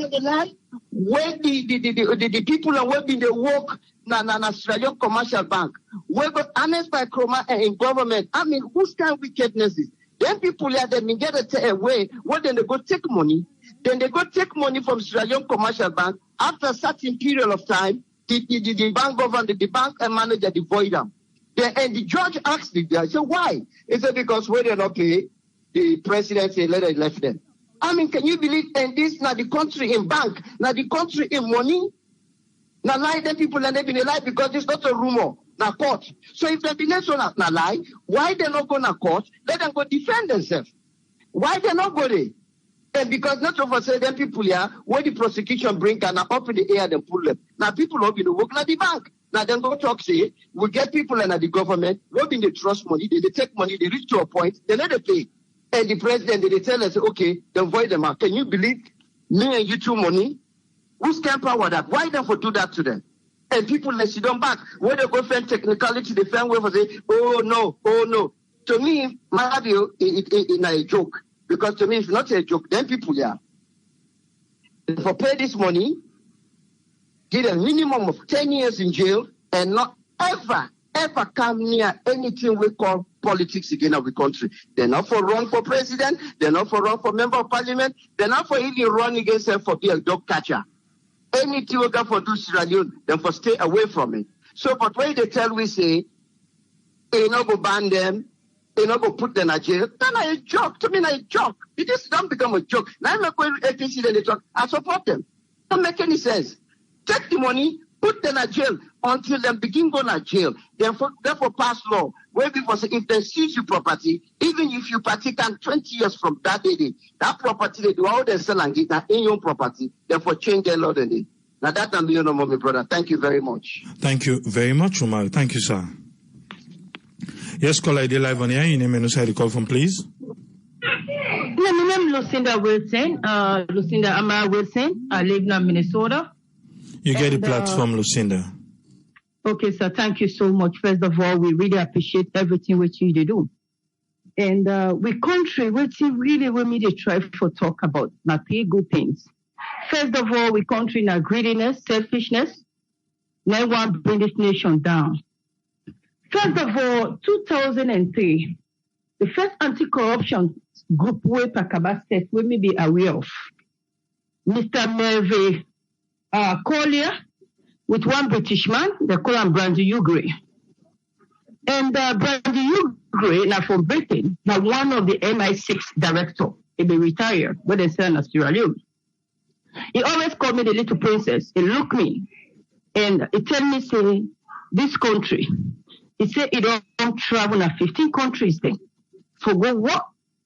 where the people are working they work na Australian commercial bank. Where got honest by Chroma in government. I mean, whose kind of wickedness is? Then people here, they get away, well, then they go take money. Then they go take money from Australian commercial bank. After a certain period of time, the bank governor, the bank manager, they void them. And the judge asked the guy, so why? He said, because when they not pay, the president said, let it left them. I mean, can you believe? And this, now the country in bank, now the country in money, now lie, then people are living a lie because it's not a rumor. Now court. So if they believe so now lie, why they not go to court? Let them go defend themselves. Why they not go there? And because not of us say them people here, where the prosecution bring and up in the air and pull them. Now people will be the work at the bank. Now then go talk say, we get people in the government, we in the trust money, they take money, they reach to a point, they let it pay. And the president, they tell us, okay, then void them out. Can you believe me and you two money? Who's can power that? Why don't we do that to them? And people they sit down back. When they go find technicality, they find way for say, oh no. To me, my view, it's not a joke. Because to me, it's not a joke. Then people here, for pay this money, get a minimum of 10 years in jail, and not ever come near anything we call politics again of the country. They're not for run for president. They're not for run for member of parliament. They're not for even run against them for be a dog catcher. Anything we got for do Sierra Leone, then for stay away from it. So, but when they tell we say, you know, go ban them, you know, go put them in jail, then a joke. To me, a joke. It just don't become a joke. Now I'm going to APC, then they talk, I support them. Don't make any sense. Take the money, put them in jail until they begin going to jail. Therefore pass law where people say if they seize your property, even if you participate 20 years from that day, that property they do all they sell and get that in your property, therefore change their law then. Now that I'm being my brother. Thank you very much. Thank you very much, Umar. Thank you, sir. Yes, caller, ID live on here. Your name and who you call from, please. Yeah, my name is Lucinda Wilson. Lucinda Amara Wilson. I live in Minnesota. You get the platform, Lucinda. Okay, sir. Thank you so much. First of all, we really appreciate everything which you do. And we country, which really we need to try to talk about, not three good things. First of all, we country in greediness, selfishness. Now want to bring this nation down. First of all, 2003, the first anti-corruption group where Pakaba State we may be aware of, Mr. Mervyn Collier, with one British man, they call him Brandy Ugray. And Brandy Ugray, now from Britain, now one of the MI6 director, he be retired, when they send us Sierra Leone. He always called me the little princess. He looked me, and he tell me, say, this country, he said he don't travel in 15 countries then. For go work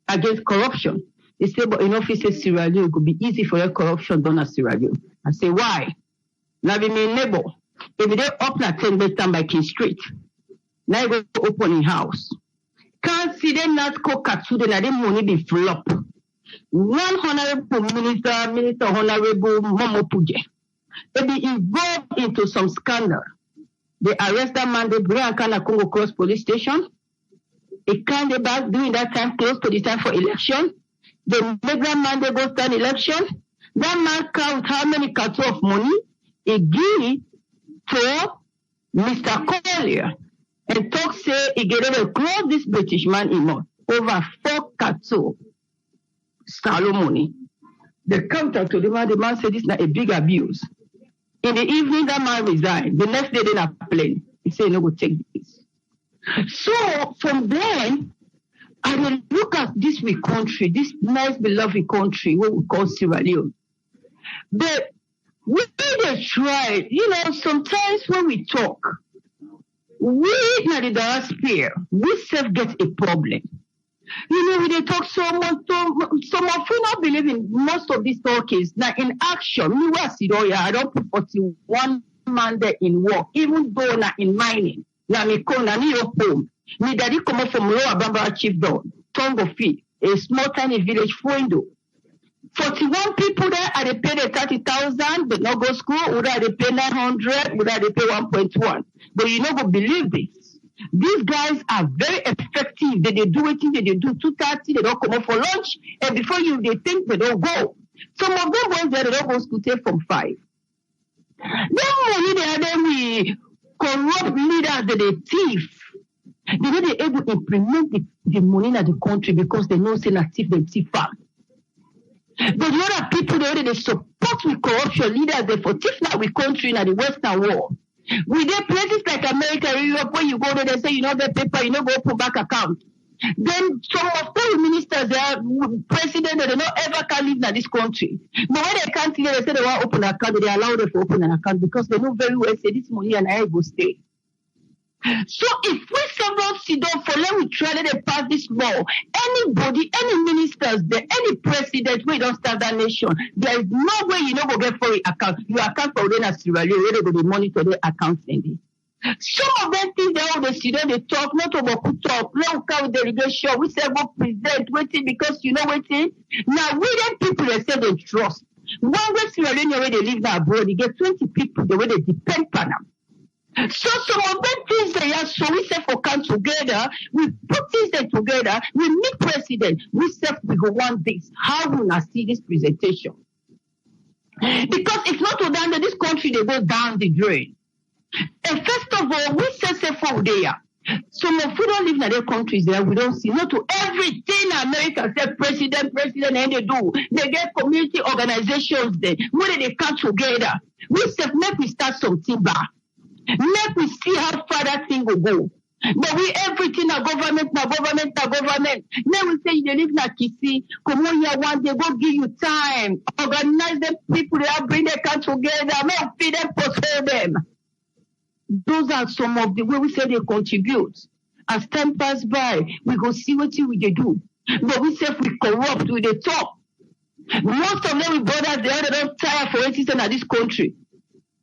against corruption. He said, but in offices Sierra Leone, it could be easy for your corruption done at Sierra Leone. I say, why? Now be my neighbor. If they open at 10 West by King Street, now I go open in house. Can't see them not cook at food and I didn't money be flop. One honorable minister honorable Momo Puje, they be involved into some scandal. They arrest that man, they bring Akana Congo Cross police station. They can't they back during that time close to the time for election. They make that man they go stand election. That man count how many cartons of money he give to Mr. Collier and talk say he get to close this British man in more over 4 cartons salo money. They counter to the man said this is not a big abuse. In the evening that man resigned. The next day they not plane. He said no go take this. So from then I will look at this big country, this nice beloved country, what we call Sierra Leone. But we they try, sometimes when we talk, we not the diaspora, we self get a problem. We they talk so much, some of you not believe in most of these talk is now in action. I don't put 41 man there in work, even though not in mining. Na me kona ni home. Me daddy come from Lower Bambara Chief Don, Tongo Fee, a small tiny village Fuendo. 41 people there, are they pay the 30,000, but not go school, would they pay 900, would they pay 1.1. But you not go believe this. These guys are very effective. They do it, they do 2:30, they don't come up for lunch, and before they think they don't go. Some of them ones there, they don't go school till from 5. Then money there, we corrupt leaders, they thief. They know they're able to implement the money in the country because they know say na thief, they thief far. But the other people they support with corruption leaders, they for thief now with country in the Western world. With their places like America, Europe, when you go there, they say you know the paper, you know go open bank account. Then some of the ministers, they are president, they don't ever can live in this country. But when they can't, they say they want to open an account, they allow them to open an account because they know very well say this money and I will stay. So if we several sit down for let we try to pass this law, anybody, any ministers, any president, we don't start that nation, there is no way you know go get for your account. Your account for them as Sierra Leone, where they go to monitor their accounts in some of them think they all they sit down, they talk, not about who talk, no count delegation, we say go present, waiting because you know waiting. Now we them people they say they trust. One way Sierra Leone where they live now abroad, they get 20 people the way they depend on them. So some of them things they are so we say for come together, we put things together, we meet president, we say we go want this. How will I see this presentation? Because it's not to down that this country they go down the drain. And first of all, we say for there. Some of we don't live in other countries there, we don't see. Not to everything America say president, and they do. They get community organizations there. Where they come together. We say make we start something back. Make we see how far that thing will go. But we everything a government. Now we say you live na Kisi, come on here one day, go give you time. Organize them people, they bring their country together, make feed them, pursue them. Those are some of the way we say they contribute. As time pass by, we go see what we do. But we say if we corrupt with the top. Most of them we brothers, they don't tire for it in this country.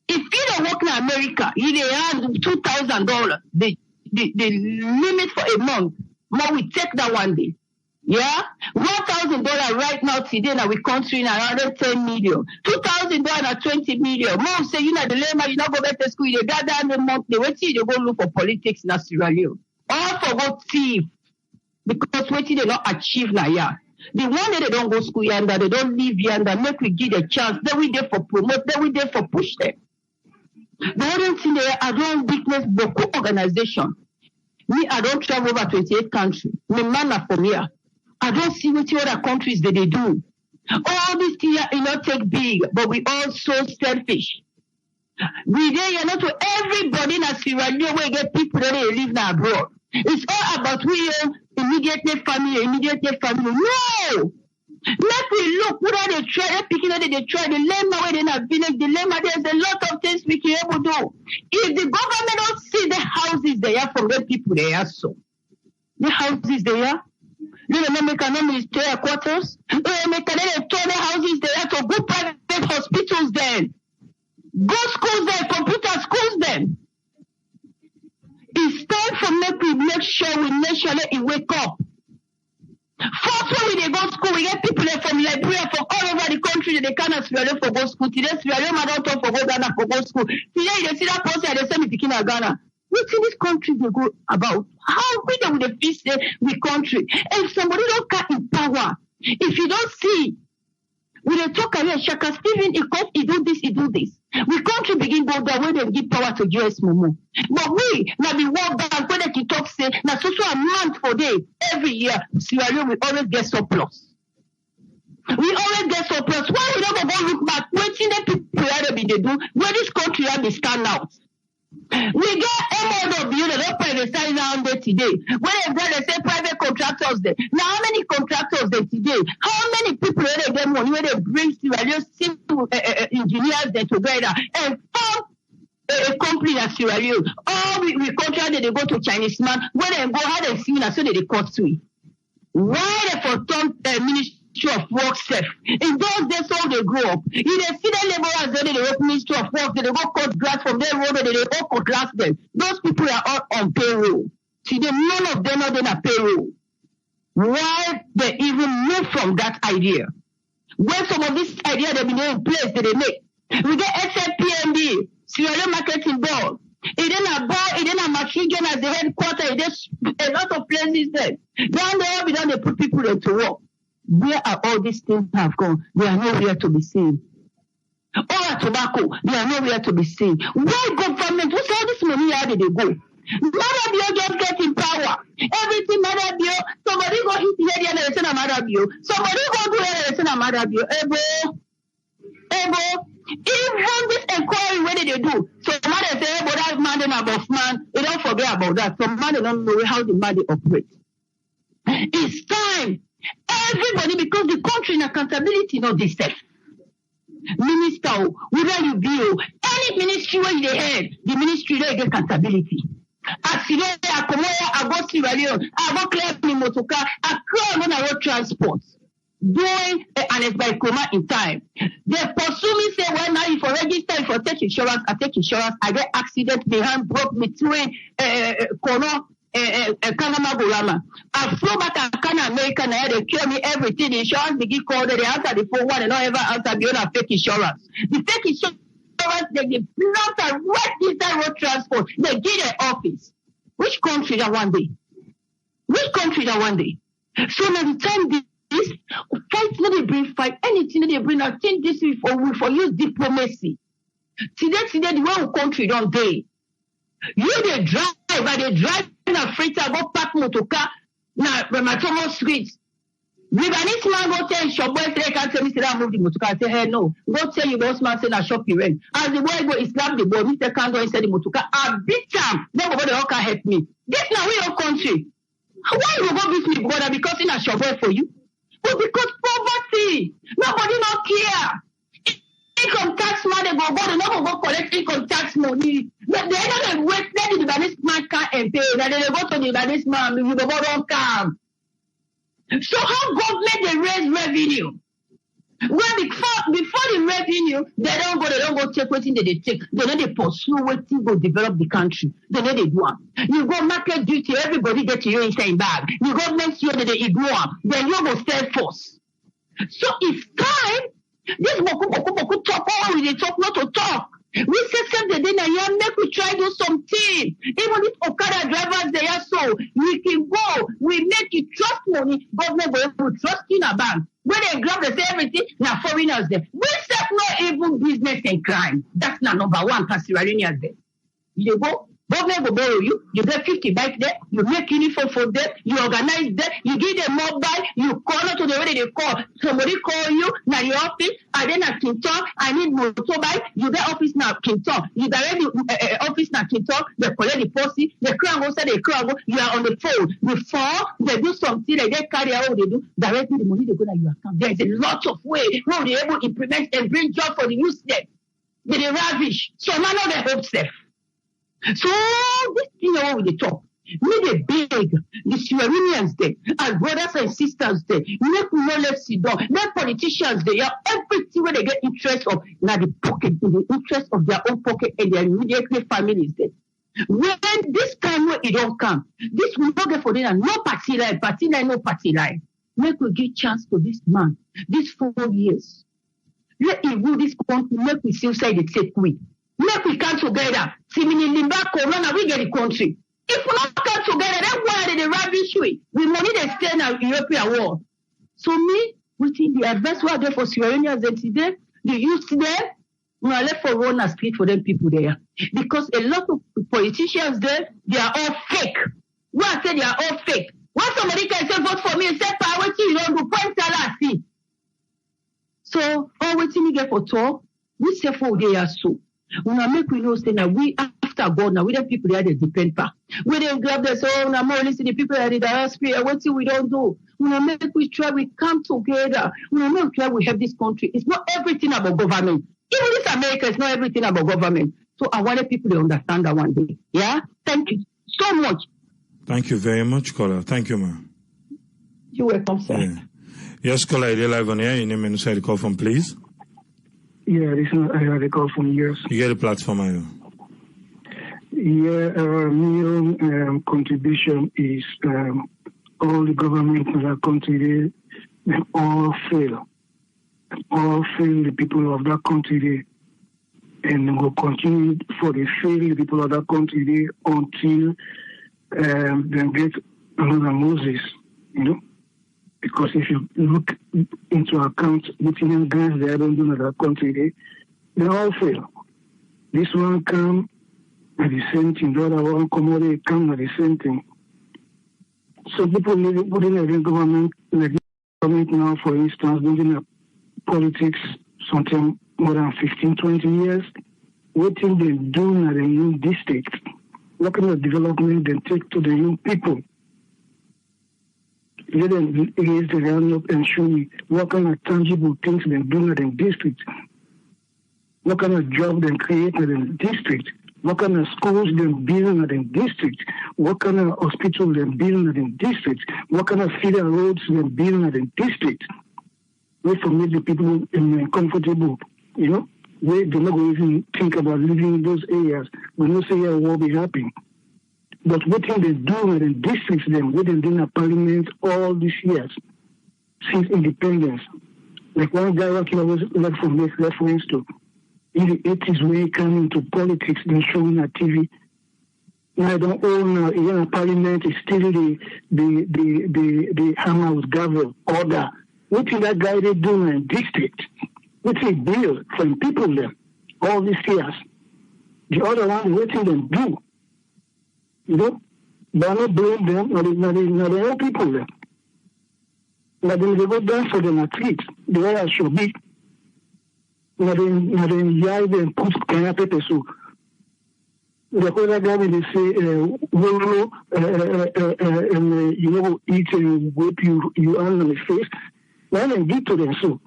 If you don't work in America, you earn $2,000. The limit for a month. More we take that one day. Yeah? $1,000 right now today now we country in around 10 million. $2,000 at 20 million. More say you know the lemma, you not go back to school, you gather in the month, they wait till you go look for politics in Sierra Leone. All for go thief. Because waiting they not achieve now, yeah. The one that they don't go school yonder, they don't live yonder, make we give a chance, then we there for promote, then we there for push them. The other thing there, I don't witness beaucoup organization. Me, I don't travel over 28 countries. My man are from here. I don't see what other countries that they do. All these things take big, but we all so selfish. We there, not to everybody in Sierra Leone we get people that they live now abroad. It's all about we immediate family. No! Let me look what they try, picking that they try, the lemma where they have village, the lemma, there's a lot of things we can able to do. If the government don't see the houses there from the people there, so the houses there, they make an ministerial quarters, they make an houses there to go private hospitals then. Go schools there, computer schools then. It's time for me to make sure we nationally wake up. First, when they go school, we get people there from Liberia, from all over the country that they cannot Sierra Leone for go school. Today, Sierra Leone don't talk for go Ghana for go school. Today, they see that person and they say, "Me picking a Ghana." What's in this country they go about? How we do the fix the country? If somebody don't get in power, if you don't see, when they talk about Shaka Stephen, he do this. We country begin go down when they give power to US Momo. But we, now the world bank, when they talk say, now so a month for day, every year, Sierra Leone, we always get surplus. We always get surplus. Why we don't go look back? Waiting the people that they do, where this country have to stand out. We get MOW that don't privatize down there today. When they say private contractors there. Now how many contractors there today? How many people they get money when they bring Sierra Leone simple engineers there together and form a company at Sierra Leone? Or we contract that they go to Chinese man when they go how they see so they cost to it. Why they for turn ministry of work self? In those days all they grow up. If they see the laborers then they work ministry of work, they go cut grass from their road, they go cut grass them. Those people are all on payroll. Today none of them are on payroll. Why they even move from that idea? When some of this idea they been in place that they make. We get SFPMB, Sierra Leone Marketing Board. It then a bar, it then a machine gun as the headquarters, it is a lot of places there. Down there, we don't put people there to work. Where are all these things have gone? They are nowhere to be seen. All tobacco, they are nowhere to be seen. Why government? What's all this money? How did they go? Madabio just get in power. Everything Madabio. Somebody go hit the head and they say Madabio. Somebody go do it and they say Madabio. Ebo. Even this inquiry, what did they do? So somebody say, but that man and above man, they don't forget about that. Some man don't know how the man operates. It's time. Everybody, because the country in accountability, not this self. Minister, whether you be, any ministry where you head, the ministry there get accountability. Accident, I go Sierra Leone, I go clear the motoka, I clear on road transport. Doing and it's by coma in time. They pursue me, say, well, now if I register, if I take insurance, I get accident behind broke between Kono Kanama Bulama. I flew back to Canada, America, and they kill me everything. The insurance begin called, they answer the phone one and not ever answer beyond a fake insurance. The fake insurance, they give not a right inside road transport. They give their office. Which country that one day? So now the time this fight, no they bring fight, anything that they bring, I think this we for use diplomacy. Today, the one country don't they. You they drive, but they drive in a freighter, go park motoka, na Rematomo Street. Lebanese man go tell shop boy say can't tell me say that move the motoka. I say, hey no, go tell you boss man say na shop you rent. As the boy go slap the boy, Mr. Can't go inside the motoka. I beat him. Nobody else can help me. This now we your country. Why you go beat me, brother? Because in a shop boy for you. But because poverty, nobody not care. Income tax man, they go collect income tax money. But they don't wait, let the Lebanese man can't pay. Then they go to the Lebanese man, you go don't come. So how government they raise revenue? Well, before the revenue, they don't go check what they take. They pursue what go develop the country. They do it. You go market duty, everybody get you inside bag. You go make sure that they ignore. Then you go sell force. So it's time. This boku talk, all we talk, not to talk. We say the day now, make we try do something. Even if Okada drivers they are so, we can go. We make you trust money. Government will trust in a bank. When they grab they say everything, now foreigners there. We say no even business and crime. That's not number one. Sierra Leoneans there. You go, Government will borrow you. You get 50 bike there. You make uniform for them. You organize them. You give them mobile. You call out to the way they call. Somebody call you now your office. And then at Kinton, I need motorbike. You get office now Kinton. You direct the office now Kinton. They collect the policy. The crown go say the crown go. You are on the phone. Before they do something like they carry out what they do. Directly the money they go to your account. There is a lot of ways how they able to implement and bring job for the youth there. They ravish. So man of the hope self. So this thing what we talk. We dey beg the Sierranians there, and brothers and sisters there. Make we no let sit down. Let politicians there. Everything where they get interest of now the pocket, in the interest of their own pocket and their immediate families there. When this time where it don't come, this will not get for them. No party line, no party line. Make we give chance to this man. These 4 years. Let him rule this country. Make we still say the take we. Make we come together. See me in Limba Corona, we get the country. If we not come together, then why they rubbish we? We money they stay in a European war. So me, we think the advice we are there for Sierranians and today, the youth there, we are left for run a street for them people there. Because a lot of politicians there, they are all fake. When I say they are all fake. When somebody can say vote for me and say power to you don't do point see. So all waiting we get for talk, we say for they are so. When I make we know say now we after God now we the people that they depend on. We don't grab the so now more listen the people that the diaspora what we don't do. When I make we try we come together. When I make we try we help this country. It's not everything about government. Even this America is not everything about government. So I want the people to understand that one day. Yeah? Thank you so much. Thank you very much, caller. Thank you, ma'am. You're welcome, sir. Yeah. Yes, caller, you're live on air. Your name and the call from, please. Yeah, this is I had a call from years. You get a platform, are you? Yeah, our main contribution is all the government in our country, they all fail. All fail the people of that country, and will continue for the fail the people of that country until they get another Moses, you know. Because if you look into account between guys they don't do in that country, they all fail. This one come at the same thing, the other one come at the same thing. So people putting in the government, like government now, for instance, doing politics something more than 15, 20 years. What thing they do in the young district? What kind of development they take to the young people? Let them raise the hand up and show me what kind of tangible things they do in the district. What kind of job they create in the district. What kind of schools they build in the district. What kind of hospital they build in the district. What kind of feeder roads they build in the district. Wait for make the people comfortable, you know. They're not going to even think about living in those areas. We don't say what will be happening. But what thing they do in the districts, them, what they've done at parliament all these years, since independence. Like one guy working was like for make reference to in the 80s when he came into politics, then showing at TV. Now I don't own parliament is still the hammer with gavel order. What did that guy they do in the district? What he build for the people there all these years? The other one, what did they do? You know, but I don't blame them, not the own people there. But then they go down for them at least, the way I should be. Not in yard and put Kenya paper so. The other guy they say, you know, eat and whip you on the face. Why don't give to them so?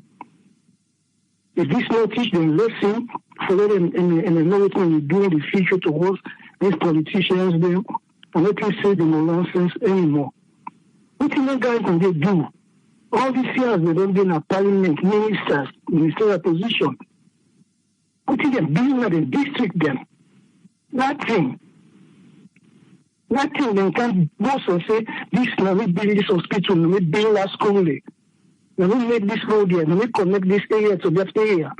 If this not teach them lesson, follow them and know what we do in the future towards these politicians, them, and let them say them no nonsense anymore. What do you guys can they do? All these years they don't be in a parliament, ministers, ministerial position. What is them being at the district then? Nothing. Nothing. They can boast and say, this now we build this hospital, we build that school there. Now we make this road here, now we connect this area to that area.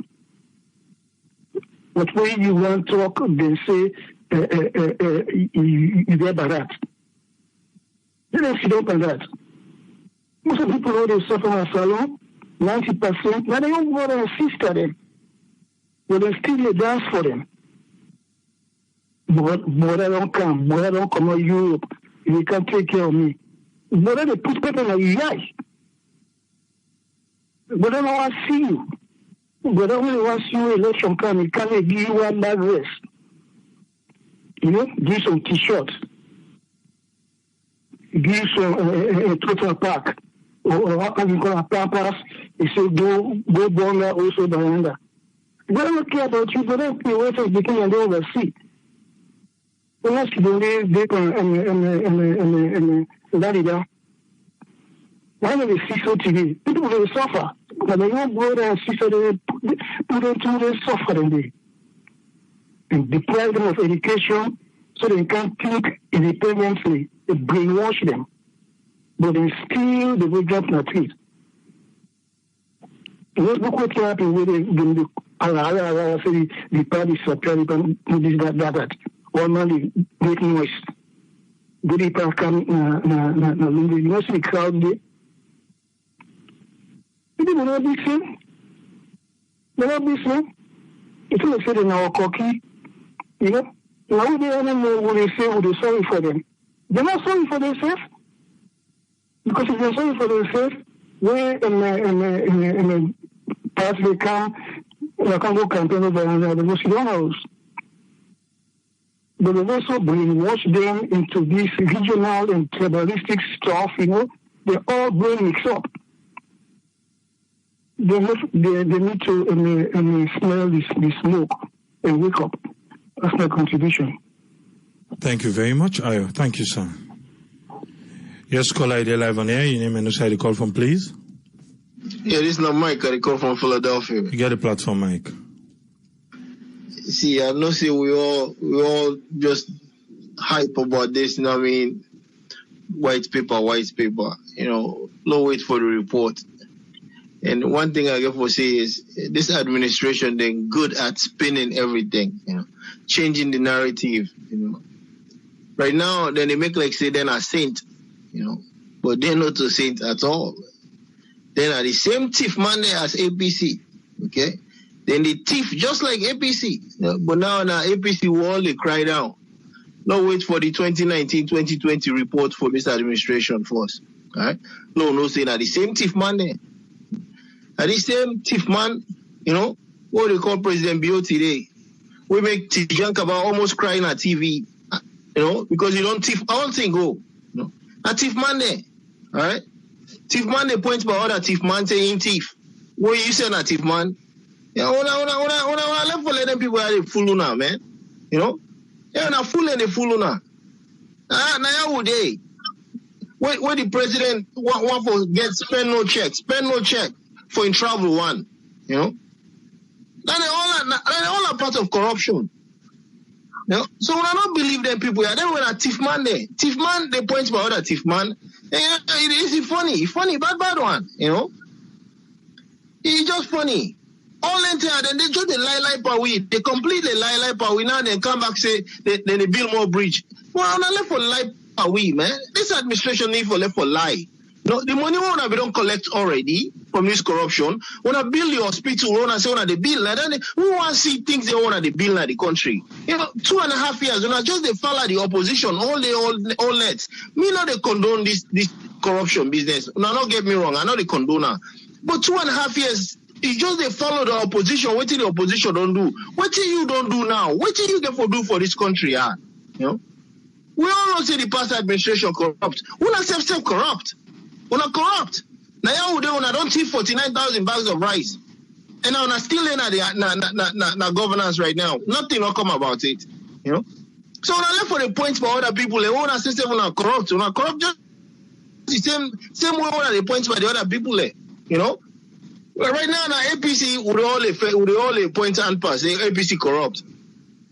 But when you want to talk, they say, you get barat. They don't sit up on that. Most of the people who they suffer in salon, 90%, now they don't go and assist them. But they still dance for them. But I don't come. But I don't come to Europe. You can't take care of me. But they put people in the eye. But I don't want to see you. But I only want to see you election come. You can't give you one bad rest. You know, give some t-shirts. Give some a total pack. Or how you call a pampers. You say, go Bonga, also Bayanda. They don't care about you. They don't pay away from the king and they oversee. Unless they and Daddy, why do they see so TV? People will suffer. But they don't go there and see so they suffer and deprive them of education so they can't think independently. They brainwash them. But they still they will jump their teeth. Look what happened with the party supply that. One man they make noise. Good people come you know see the crowd there. People will not be seen. They will not be seen. It's all said in our cocky, you know. Now they don't know what they say, what they're sorry for them. They're not sorry for themselves. Because if they're sorry for themselves, where in the parts they come, they can go campaign over and they go sit down house. But they've also brainwashed them into this regional and tribalistic stuff, you know. They're all brain mixed up. They need to smell the smoke and wake up. That's my contribution. Thank you very much, Ayo. Thank you, sir. Yes, caller, you're live on air. Your name and who side you call from, please? Yeah, this is not Mike. I call from Philadelphia. You get a platform, Mike. See, I know. See, we all just hype about this. You know what I mean? White paper. You know, no wait for the report. And one thing I get to say is this administration, they're good at spinning everything. You know, changing the narrative. You know, right now, then they make like say they're a saint. You know, but they're not a saint at all. They're the same thief Monday as APC. Okay. Then they thief just like APC. But now APC will they cry down. No wait for the 2019-2020 report for this administration first. All right? No say that the same thief man there. And the same thief man, you know, what they call President Bio today. We make Tijank about almost crying at TV, you know, because you don't thief all thing go. You know? A thief man there. All right? Thief man they point by other thief man saying thief. What you say na thief man? Yeah, let for let them people are fool now, man. You know? Yeah, na fool and a fool now. Now would they? Where the president want for get spend no check for in travel one. You know? That all are part of corruption. You know? So when I don't believe them people, yeah, then when a thief man there, thief man they point by other thief man. It's funny, bad one. You know? It's just funny. All entire, then they just lie per week. They completely lie per week. Now they come back say then they build more bridge. Well, I'm not left for lie per week, man. This administration need for left for lie. No, the money we don't collect already from this corruption. When I build the hospital, when I say when they build, like then we want to see things they want to build like the country. You know, 2.5 years, when I just they follow the opposition all night. Me not they condone this corruption business. Now, don't get me wrong, I know the condoner. But 2.5 years. It's just they follow the opposition. What did the opposition don't do? What did you don't do now? What did you get for do for this country? You know, we all know say the past administration corrupt. We not self corrupt. We not corrupt. Now you don't thief 49,000 bags of rice, and now still in the governance right now. Nothing will come about it. You know, so when I left for the points for other people, they won't say we not corrupt. We not corrupt. Just the same way one of the points by the other people. You know. Well, right now, APC would all point and pass. APC corrupt.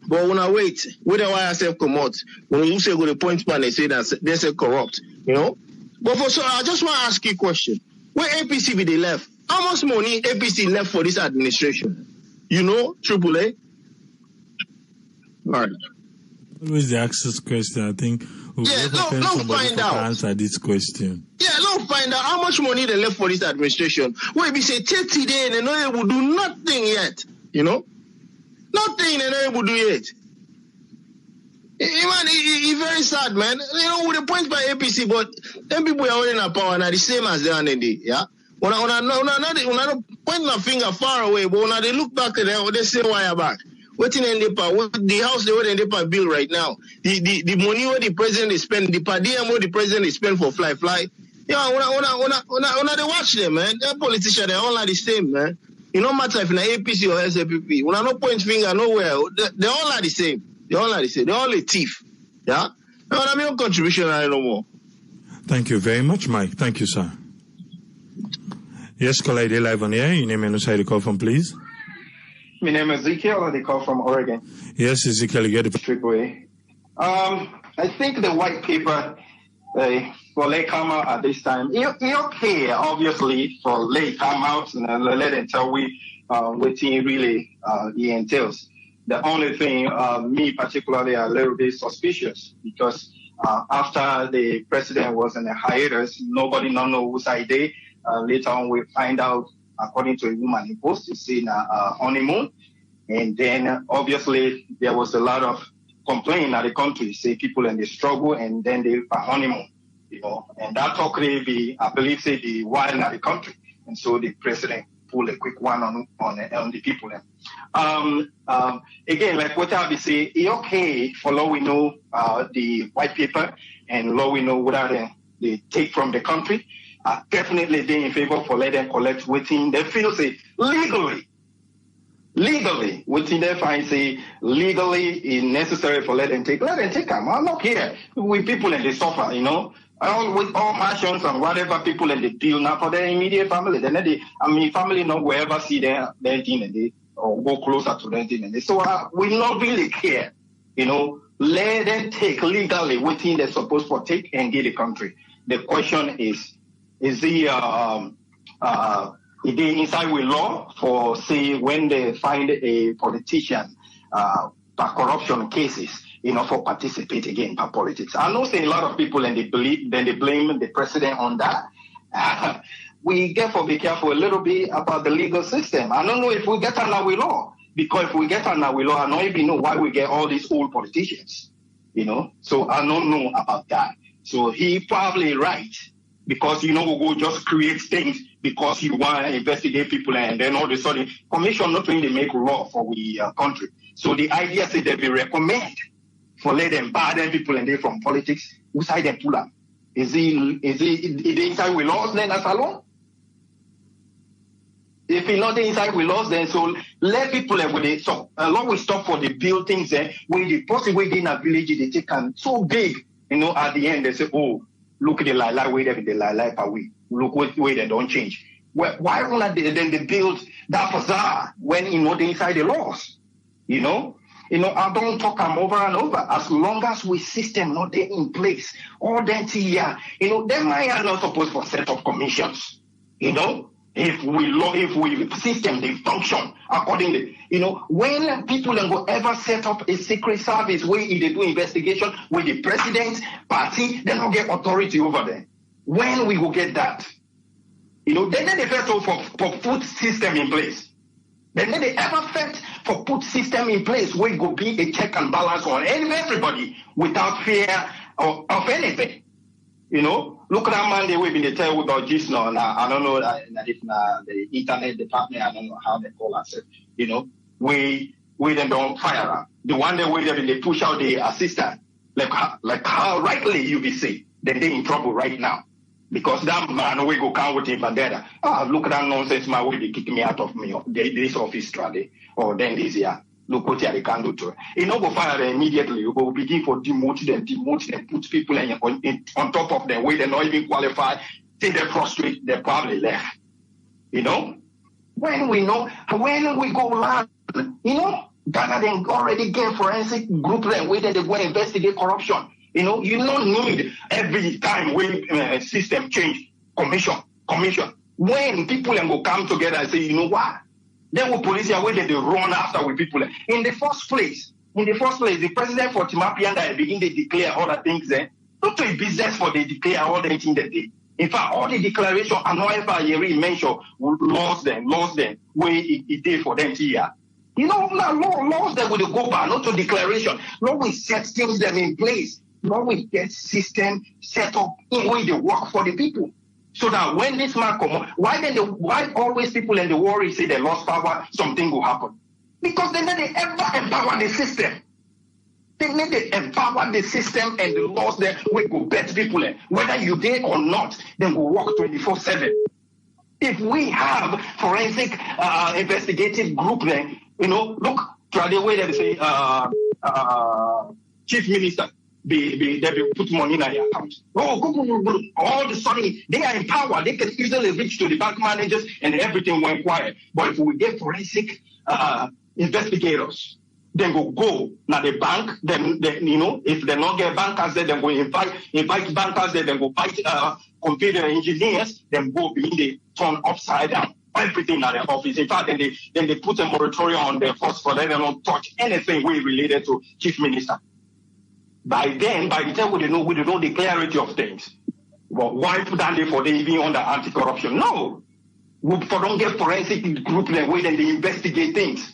But when I wait why I say come out, when you say go the point man, they say that they say corrupt. You know. But so I just want to ask you a question. Where APC be they left? How much money APC left for this administration? You know, AAA. All right. Always the access question. I think we'll find out. Answer this question. Yeah, let's find out how much money they left for this administration. Where we say 30 days and they know they will do nothing yet. You know, nothing they know they will do yet. It's very sad, man. You know, with the points by APC, but them people are holding a power now the same as they are in the day, yeah. When I not pointing a finger far away, but when they look back at them, they say why back. What's in the house they were in the bill right now? The money what the president is spending, the per diem what the president is spending for fly. Yeah, when they watch them, man, they're politicians, they're all are the same, man. It no matter if in APC or SAPP. When I no point finger nowhere, they all are the same. They all are the same. They're all a thief. Yeah? No, I mean, no contribution no more. Thank you very much, Mike. Thank you, sir. Yes, caller, they live on air. Your name and where you call from, please. My name is Ezekiel. I call from Oregon. Yes, Ezekiel, you get the Strictway. I think the white paper for late come out at this time. It's okay, obviously, for late come out and let them tell we what it really entails. The only thing, me particularly, a little bit suspicious because after the president was in a hiatus, nobody know whose idea. Later on, we find out, according to a woman in post, it's in a honeymoon. And then, obviously, there was a lot of complaint at the country, say people in the struggle, and then they honeymoon, you know. And that talk really, I believe, say the wild at the country. And so the president pulled a quick one on the people. Again, like what I say, it's okay for law we know the white paper and law we know what they take from the country. Definitely they in favor for let them collect within they feel say legally within they find say legally is necessary for let them take them. I'm not here with people and they suffer, you know. With all passions and whatever people in the deal now for their immediate family. Then family not will ever see their thing and they or go closer to their thing and they so we not really care, you know. Let them take legally within they're supposed to take and get the country. The question is the inside with law for say when they find a politician for corruption cases, you know, for participate again for politics. I know say a lot of people and they blame the president on that. We therefore be careful a little bit about the legal system. I don't know if we get under with law, because if we get under with law, I don't even know why we get all these old politicians, you know. So I don't know about that. So he probably right. Because, you know, we'll go just create things because you want to investigate people and then all of a sudden, commission not really make law for the country. So the idea is that they recommend for let them burden people and they from politics, who side them pull up? Is it inside with laws then as alone? If it's not inside with laws, then so let people with it. So along we stop for the buildings there, when the person within a village they take so big, you know, at the end they say, oh, look at the lie way they lie per week. Look what way they don't change. Well, why won't they build that bazaar when you know they inside the laws? You know, I don't talk them over and over. As long as we system not there in place, all that year, you know, them are not supposed to set up commissions. You know, if we system they function accordingly. You know, when people will ever set up a secret service where they do investigation with the president's party, they don't get authority over them. When we will get that, you know, then they first for put system in place. Then they ever first for put system in place where it will be a check and balance on everybody without fear of anything. You know, look at that man they will be the tell about this now. I don't know if the internet department, I don't know how they call us. You know, we then don't fire up. The one that they push out the assistant, like how rightly you be say, then they in trouble right now. Because that man we go count with him and then look at that nonsense man will be kicking me out of this office today or then this year. Look what they can do to it. You know, go fire them immediately. You go begin for demote them, put people on top of them where they're not even qualified. Till they frustrate, they probably left. You know? When we go land, you know, Ghana then already get forensic group there where they go investigate corruption. You know, you don't need every time when system change, commission. When people go come together and say, you know what? Then we police are where they run after with people. In the first place, the president for Timapianda begin to declare all the things there. Not to business for they declare all the things that they. In fact, all the declaration and whatever you mention lost them, where it did for them here. You know, laws that will go by, not to declaration. Law will set things them in place. Law will get system set up in way they work for the people. So that when this man come, why always people in the worry say they lost power, something will happen? Because they need to empower the system. They need to empower the system and the laws that will go bet people in. Whether you did or not, they will work 24/7. If we have forensic investigative group then, you know, look, try the way they say chief minister, they put money in their account. Oh, all of a sudden, they are empowered. They can easily reach to the bank managers and everything went quiet. But if we get forensic investigators, then go now the bank, then you know, if they not get bankers there, then go invite bankers there, then go fight computer engineers, then go being the turn upside down. Everything at the office. In fact, then they put a moratorium on their force for them not touch anything related to chief minister. By the time we don't know the clarity of things. But why put down there for they even under anti-corruption? No. We don't get forensic group the way then they investigate things.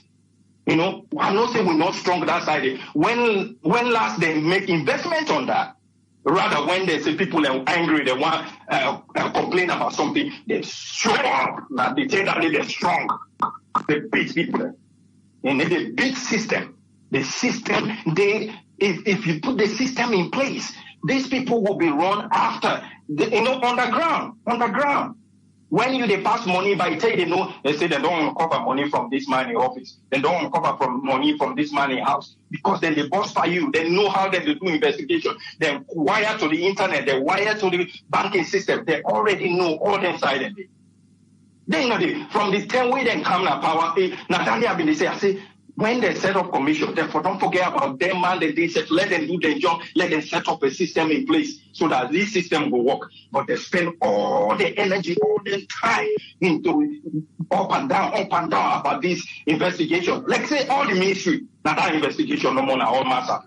You know, I'm not saying we're not strong that side. When last they make investment on that, rather when they say people are angry, they want complain about something, they're strong. That they say that they're strong. They beat people. And they beat system. The system, if you put the system in place, these people will be run after, underground. When they pass money by say they say they don't uncover money from this man in office. They don't uncover money from this man in house. Because then they boss for you. They know how they do investigation. They wire to the internet. They wire to the banking system. They already know all the side of it. They know from the 10 way they come to power. Natalia been say, I say, when they set up commission, therefore don't forget about them, man. They said, let them do their job, let them set up a system in place so that this system will work. But they spend all the energy, all the time into up and down about this investigation. Like say all the ministry, that investigation no more now all matter.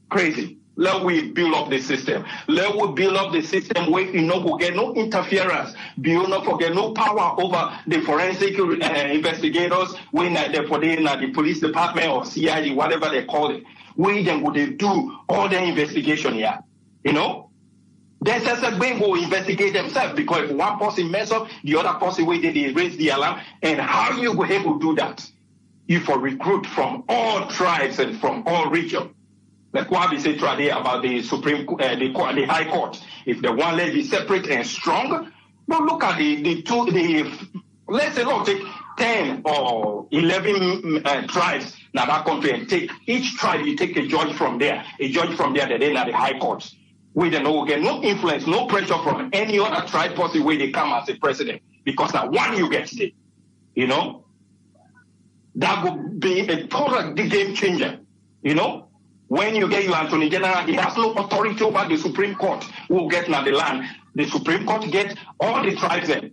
Crazy. Let we build up the system. Let we build up the system where we get no interference. You not forget no power over the forensic investigators when they're for the police department or CID, whatever they call it. We then would they do all the investigation here. You know? Then they go investigate themselves because if one person mess up, the other person wait they raise the alarm. And how you go able to do that? You for recruit from all tribes and from all regions. Like what we say today about the Supreme, the High Court. If the one let be separate and strong, but look at let's say, look, take 10 or 11 tribes now that country and take each tribe, you take a judge from there that then at the High Court. We then will get no influence, no pressure from any other tribe person where they come as a president. Because now one you get it, you know, that would be a total game changer, you know. When you get your Attorney General, he has no authority over the Supreme Court who will get now the land. The Supreme Court gets all the tribes there,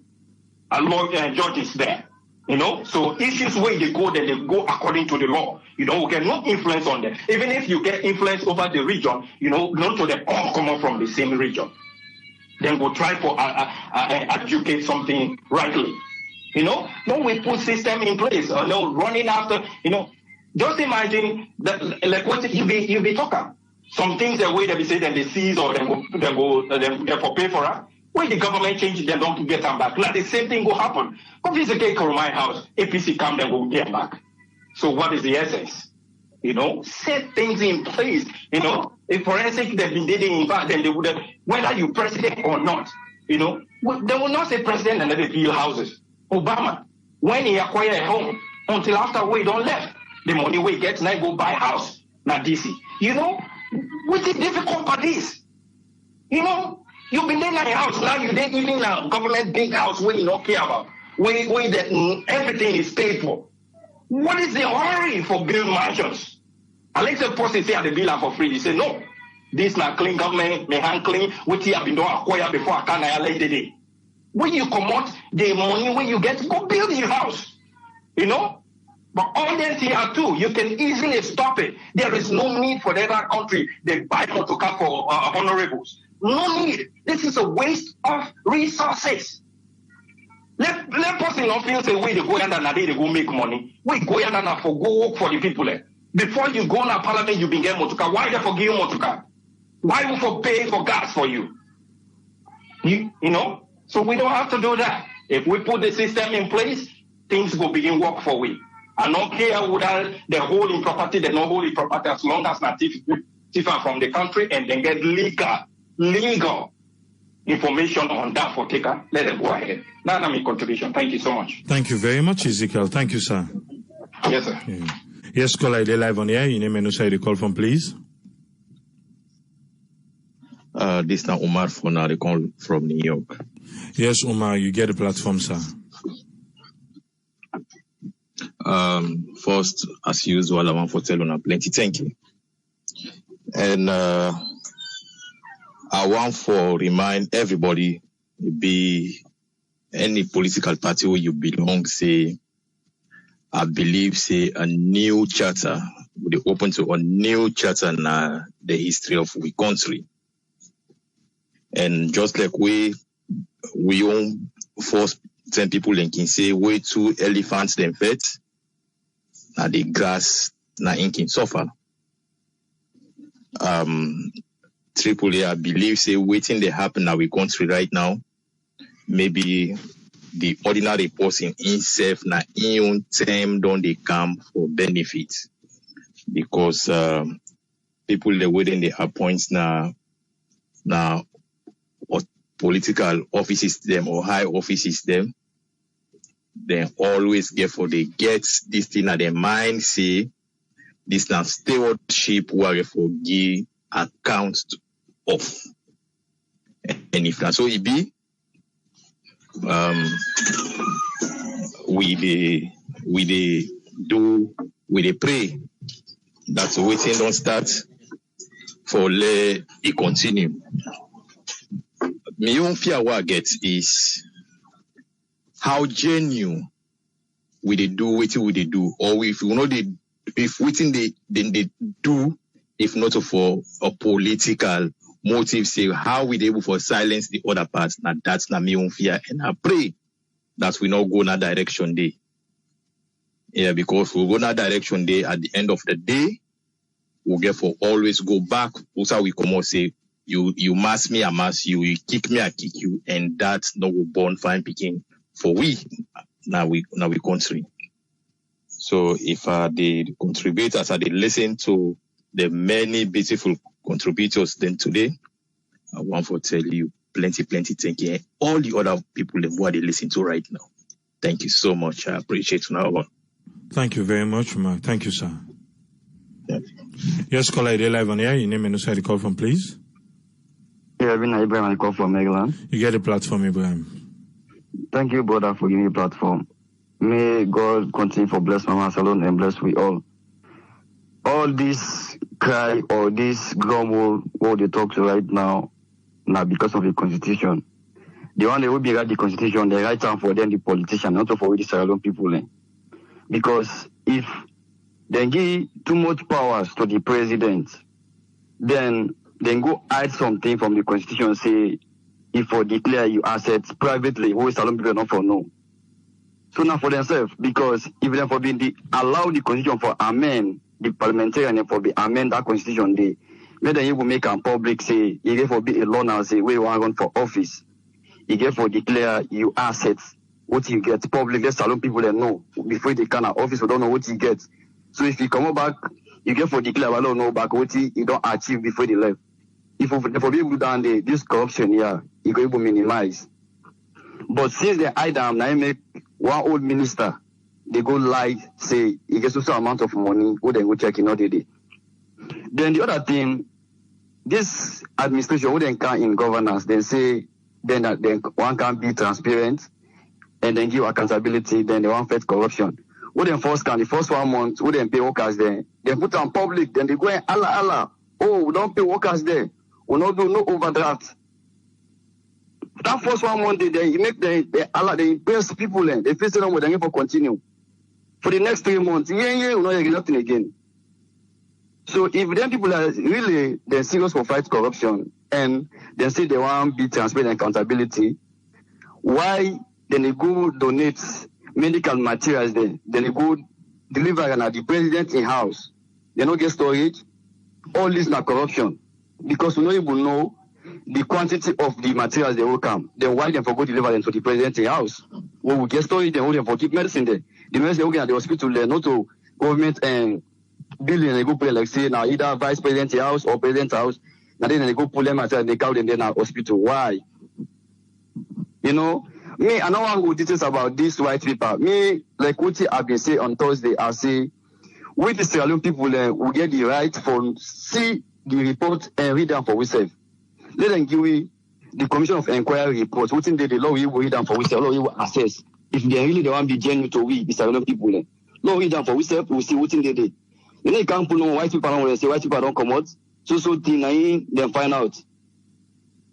and judges there. You know, so issues where they go, then they go according to the law. You know, we get no influence on them. Even if you get influence over the region, you know, not to them all come from the same region. Then we'll try to educate something rightly. You know, no, we put system in place. No, running after, you know. Just imagine that, like what you be talking. Some things the way they be say that they seize or they for pay for us. When the government change, they don't get them back. Like the same thing will happen. Come visit my house, APC come, they will get back. So what is the essence? You know, set things in place. You know, if forensic they've been dating in fact, then they would have, whether you president or not, you know, they will not say president and let it build houses. Obama, when he acquired a home, until after we don't left. The money we get now go buy house, not DC. You know, what's it difficult for this? You know, you've been there in a house, now you didn't even a government big house where you don't care about. Where that everything is paid for. What is the hurry for build mansions? Alex person say the bill for free. He say no. This not clean government, may hand clean, which he have been done acquire before I can lay the day. When you come out the money when you get, go build your house. You know? But all this here too, you can easily stop it. There is no need for the other country. They buy protocol for honorables. No need. This is a waste of resources. Let person not feel say we they go under and they go make money. We go under and for go work for the people. Before you go to parliament, you begin motuka. Why they for give you motuka? Why we for pay for gas for you? You know? So we don't have to do that. If we put the system in place, things will begin work for we. I don't care whether they hold in property, they don't hold in property as long as not different from the country and then get legal information on that for taker. Let them go ahead. That's my contribution. Thank you so much. Thank you very much, Ezekiel. Thank you, sir. Yes, sir. Yeah. Yes, caller, they're live on air. Your name and who side you call from, please. This now Omar for now, they call from New York. Yes, Omar, you get the platform, sir. First, as usual, I want to tell you plenty thank you. And I want to remind everybody, be any political party where you belong, say, I believe, say, a new charter, would be open to a new charter in the history of we country. And just like we own first 10 people and can say, way 2 elephants then fed, now the grass, now in can suffer. Triple A, I believe, say, waiting they happen now we country right now, maybe the ordinary person himself, now in own time, don't they come for benefit. Because people, the way they appoint now, or political offices them or high offices them, they always get for they get this thing at their mind, say this now stewardship where for give accounts of. And if that's so it be, we pray that waiting don't start for let it continue. My own fear what I get is how genuine we they do what they do, or if you know if waiting they do, if not for a political motive, say how we able for silence the other parts. Now that's not my own fear, and I pray that we not go in that direction day. Yeah, because we go in that direction day at the end of the day, we'll get for always go back. Also we come out say you mass me, I mass you, you kick me, I kick you, and that's no born fine picking for we now we country. So if the contributors they listen to the many beautiful contributors then today, I want to tell you plenty thank you. All the other people who are they listen to right now. Thank you so much. I appreciate you now. Thank you very much, Mark. Thank you, sir. Yeah. Yes, caller, they're live on air. Your name and who side you call from, please. Yeah, Ibrahim, I call from Maryland. You get the platform, Ibrahim. Thank you, brother, for giving me a platform. May God continue to bless Mama Salon and bless we all. All this cry or this grumble, what they talk to right now because of the Constitution. The one that will be write the Constitution, they write down for them, the politician, not for the Sierra Leone people. Because if they give too much powers to the president, then go hide something from the Constitution, say, if for declare your assets privately, who is Sierra Leone people not for no. So now for themselves, because if they for being allow the Constitution for amend, the parliamentarian for be amend that Constitution, they then you will make a public say, you get for be a law now say, we want to run for office. You get for declare your assets, what you get public, let Sierra Leone people they know before they can office, we don't know what you get. So if you come back, you get for declare, I don't know back what you don't achieve before they left. If for people down there, this corruption here, you go able to minimize. But since they hide them, now make one old minister, they go lie, say, he gets also amount of money, who then go check in all the day. Then the other thing, this administration, who then can in governance, they say, then one can be transparent, and then give accountability, then they want fight corruption. Who then the first 1 month, who then pay workers there, they put on public, then they go and Allah, oh, we don't pay workers there, we don't do no overdraft. That first 1 month, they make they impress people, they face them with them for continue. For the next 3 months, we're not getting nothing again. So if then people are really they're serious for fight corruption and they say they want to be transparent and accountability, why then they go donate medical materials there. Then they go deliver at the president in house. They don't get storage. All this is corruption. Because we don't even know the quantity of the materials they will come. Then why they forgot to deliver them to the president in house? When we get storage, they will keep medicine there. The medicine they will get at the hospital there, not to government and building, they go put like say now either vice president house or president house, and then they go pull them and they count them in the hospital. Why? You know, me, I don't want to go details about these white people. Me, like what I've been saying on Thursday, I say, we the Sierra Leone people will get the right for see the report and read them for ourselves. Let them give we the Commission of Inquiry report. What in the law we will read them for ourselves, law we will assess. If they really don't want to be genuine to we, the Sierra Leone people, law read them for ourselves, we'll see what in the day. You know, you can't put on white people don't say white people don't come out. So thing then find out.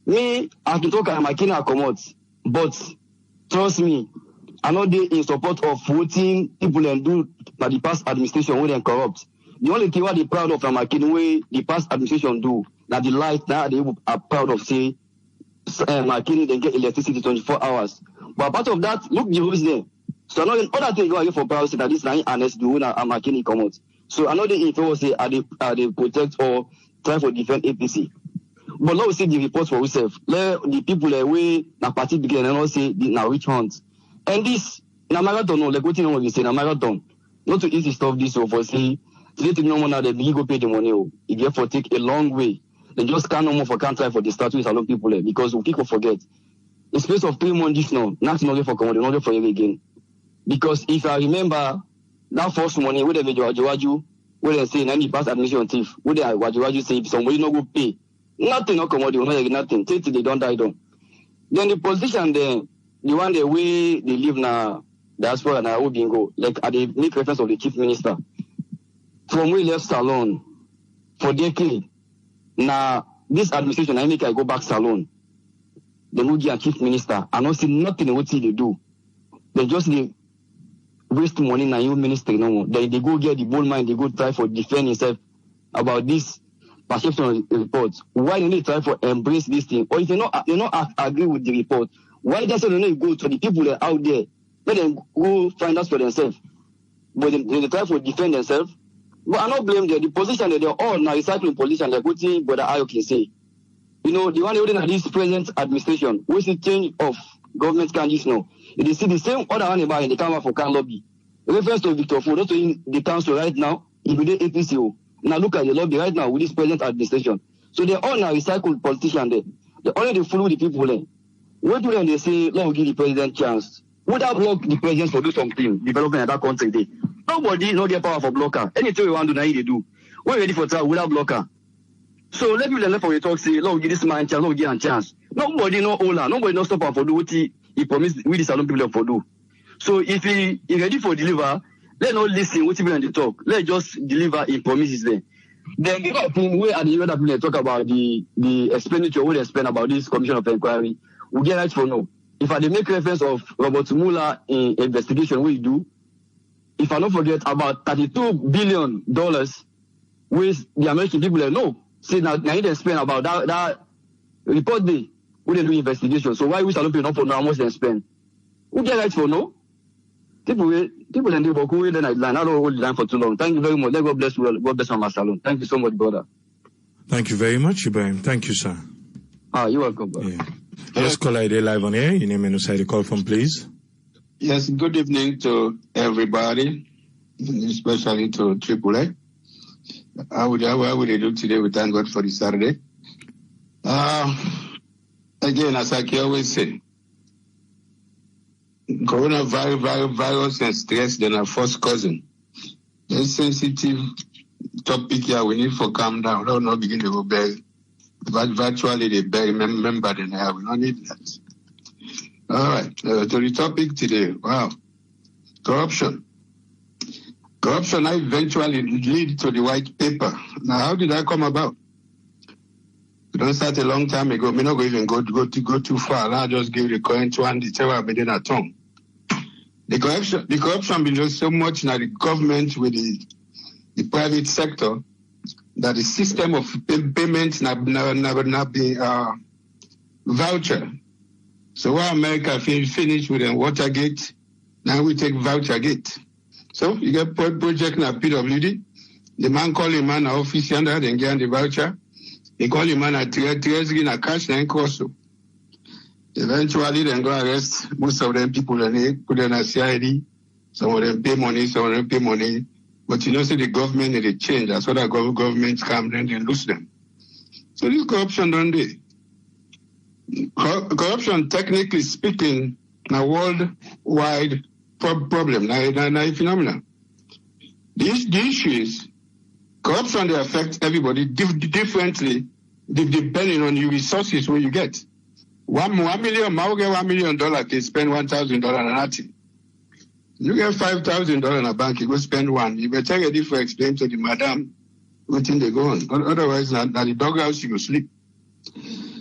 Me, I can talk my kin come out. But trust me, I'm not there in support of voting people and do by the past administration when they corrupt. The only thing what they proud of my kin way the past administration do, that the light now they are proud of say my kin they get electricity 24 hours. But part of that, look the rules there. So another other thing go for privacy that this line honest do when my kin come out. So another info say are they protect or try for defend APC. But now we see the report for ourselves. Let the people away na party begin and all say now which ones. And this na marathon, no, like what you know we say na marathon. Not to easy stuff this over say today no more now they go pay the money. It therefore take a long way. They just can't no more for can't try for the statue is a lot of people because people forget. In space of 3 months this now, nothing only for commodity, not for you again. Because if I remember that first money where they Waju, where they say 90 past admission thief, where they Waju say if somebody no go pay. Nothing, no commodity, no nothing. Till they don't die down. Then the politician, the one the way they live now, diaspora now will bingo. Like they make reference of the chief minister. From we left Salon for decade. Now this administration, I make I go back Salon. They will give a chief minister. I don't see nothing what they do. They just waste money in your ministry no more. They go get the bold mind. They go try for defend himself about this. Perception reports. Why don't they try for embrace this thing? Or if they not agree with the report, why doesn't they go to the people that are out there? Let them go find out for themselves. But they try to defend themselves. But I don't blame them. The position that they're all now recycling position, like what Brother Ayo can say. You know, the one holding at this present administration, which the change of government candidates now. They see the same other one about in the camera for can lobby. Refers to Victor Ford, not in the council right now, if they APCO. Now look at the lobby right now with this present administration. So they all now recycled politicians there. They already follow the people there. What do they say, Lord give the president chance? Would that block the president for do something, development in that country there? Nobody no get power for blocker. Anything we want to do, now they do. We're ready for trial without blocker. So let people left for the talk say, Lord give this man chance, Lord give him chance. Nobody no Ola, nobody no stop him for do what he promised we the Salon people for do. So if he ready for deliver, let's not listen what people in the talk. Let's just deliver in promises there. Then the other thing where the other people talk about the expenditure we they spend about this commission of inquiry, we get right for no. If I make reference of Robert Mueller in investigation we do, if I don't forget about $32 billion with the American people know, say now they spend about that report day we they do investigation. So why we Salon people not for know how much they spend? We get right for no. People and they work away then I don't hold the line for too long. Thank you very much. Let God bless you. God bless my salon. Thank you so much, brother. Thank you very much, Ibrahim. Thank you, sir. You're welcome, brother. Yeah. Yes, caller ID live on air. Your name and who the call from, please. Yes, good evening to everybody, especially to AAA. How would they do today? We thank God for the Saturday. Again, as I always say, coronavirus and stress, then our first cousin. The sensitive topic here, we need to calm down. Don't not begin to go back. But virtually they bury member then I will not need that. All right, to the topic today. Wow. Corruption. Corruption eventually lead to the white paper. Now, how did that come about? We don't start a long time ago. Me not go even go too far. I'll just give the current one, the terror within a tongue. The corruption been just so much now the government with the private sector that the system of payments not be voucher. So while America finished with Watergate, now we take Vouchergate. So you get project now PWD. The man call him man office under then get the voucher. He call him man at Treasury in a cash and cost. Eventually then go arrest most of them people and they put in a CID. Some of them pay money, some of them pay money. But you know, say the government they change. That's why the governments come then they lose them. So this corruption don't do. Corruption, technically speaking, a worldwide problem, a phenomenon. The issue is corruption, they affect everybody differently depending on the resources where you get. $1 million, $1 million can spend $1,000 on nothing. You get $5,000 in a bank, you go spend one. You better get it for explain to the madam what thing they go on. Otherwise, at the doghouse, you go sleep.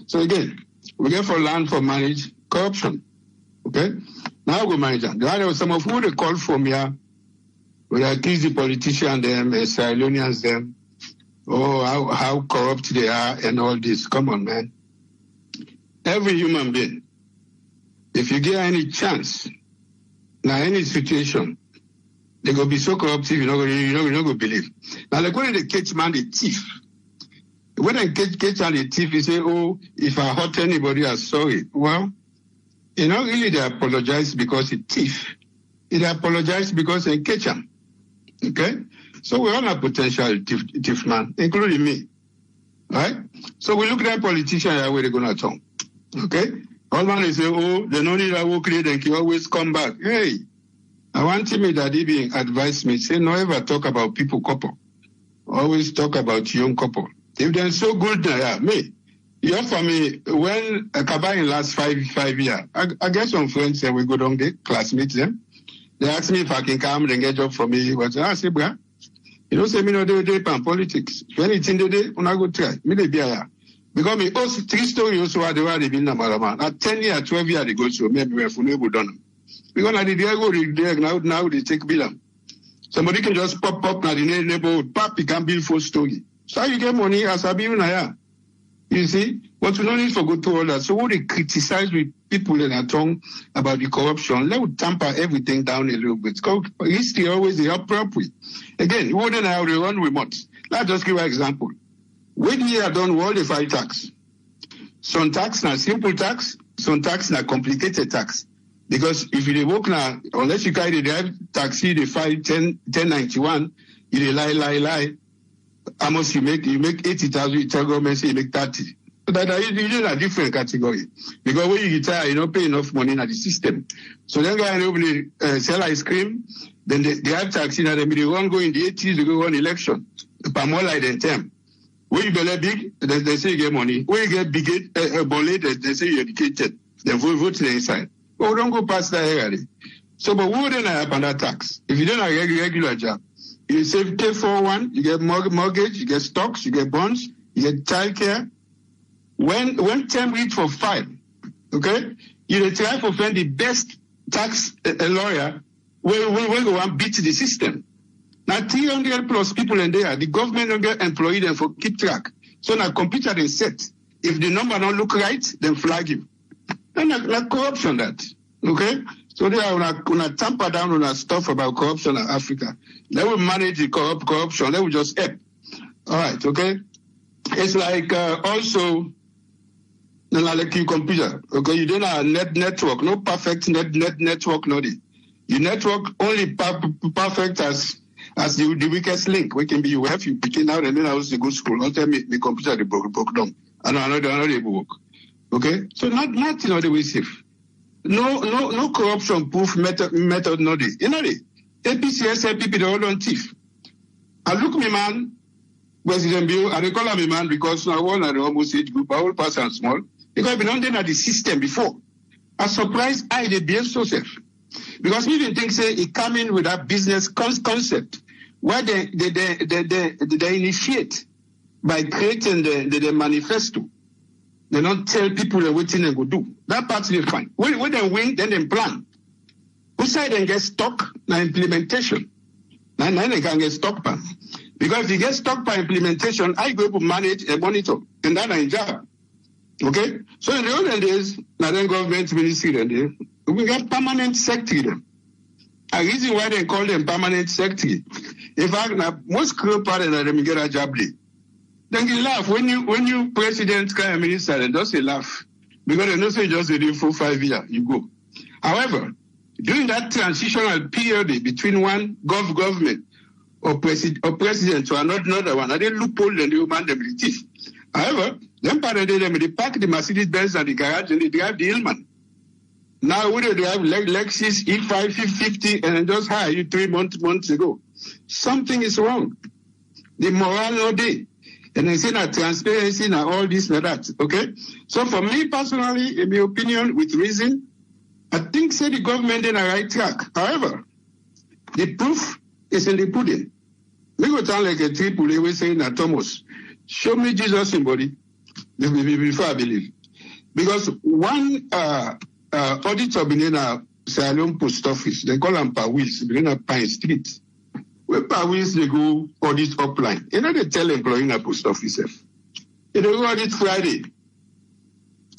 So again, we get for land for manage corruption. Okay? Now we go manage that. There are some of who they call from here, we accuse the politicians, them, Leoneans, them, how corrupt they are and all this. Come on, man. Every human being, if you get any chance, now any situation, they go be so corruptive, you're not going to believe. Now, like when they catch man, the thief. When they catch man, the thief, you say, oh, if I hurt anybody, I'm sorry. Well, you know, really they apologize because it's thief. They apologize because they catch him. Okay? So we all have potential thief man, including me. Right? So we look at politicians that way they're going to talk. Okay? All man is say, oh, they don't need a work rate, they can always come back. Hey, I want me that he being advised me, say, no ever talk about people couple. Always talk about young couple. If they're so good, yeah, me. You offer me, when a Kabay last five years, I get some friends and we go down there, classmates them. They ask me if I can come and get job for me. But I say, bruh, you know, say me no do politics. When it's in the day, when I go try, me they be here. Because me also 3 stories also are the way they been na at 10 years, 12 years they go so maybe we're fully done. Because now now they take bill. Somebody can just pop now the neighborhood, pop, you can build 4 story. So you get money as a bill now. You see? But we don't need to go to all that. So what they criticize with people in a tongue about the corruption, they would tamper everything down a little bit. History always the appropriate. Again, you wouldn't have the run remote. Let's just give an example. When we are done all the 5 tax. Some tax na simple tax, some tax na complicated tax. Because if you work now, unless you carry the drive taxi, the file 1091, you lie. How much you make 80,000, you tell government say you make 30. So that is a different category. Because when you retire, you don't pay enough money in the system. So then guy sell ice cream, then they have taxi, now they won't go in the 80s, they go on election. Per more like than 10. When you belay big, they say you get money. When you get big, they say you're educated. They vote inside. But we don't go past that area. So, but what then have under tax? If you don't have a regular job, you save K41, you get mortgage, you get stocks, you get bonds, you get childcare. When term reach for 5, okay, you try to find the best tax lawyer will go and beat the system. Now 300 plus people in there, the government don't get employed them for keep track. So now computer they set. If the number don't look right, then flag you. And like corruption that. Okay? So they are gonna tamper down on that stuff about corruption in Africa. They will manage the corruption. They will just help. All right, okay? It's like also like your computer. Okay, you don't have a network, no perfect network, no. Your network only perfect as the weakest link. We can be you have you picking out and then I was to go school. Not tell me the computer they broke down. And another work. Okay? So not the way safe. No corruption proof method no day. You know the APCS LPP they all on thief. I look me man, President Bill, and they call me man because now one and almost age group, I all pass and small. Because I've been under the system before. I'm surprised I did behave so safe. Because we didn't think say it come in with that business concept where they initiate by creating the manifesto. They don't tell people what thing they go do. That part they fine. When they win, then they plan. Who side then get stuck na implementation? Now they can get stuck by. Because if you get stuck by implementation, I go able to manage and monitor. And that's a job. Okay? So in the olden days, now then government ministry, then we got permanent secretary. A reason why they call them permanent secretary. In fact, now, most crew parents are them get a job. Then you laugh when you president kind minister and just say laugh. Because they know say just within 4-5 years, you go. However, during that transitional period between one government or president to another one, they loophole and they man them the thief. However, them parents they park the Mercedes Benz at the garage and they drive the Hillman. Now we drive Lexus E5 50 and just hire you 3 months ago. Something is wrong. The morale no day. And I say that transparency and all this and that. Okay? So for me personally, in my opinion, with reason, I think say the government in the right track. However, the proof is in the pudding. We go down like a triple we saying that Thomas, show me Jesus in body before I believe. Because one auditor in a Salon post office, they call them Pawis, in a Pine Street. Where Pawis they go audit upline. You know they tell employee in a post office. They go audit Friday.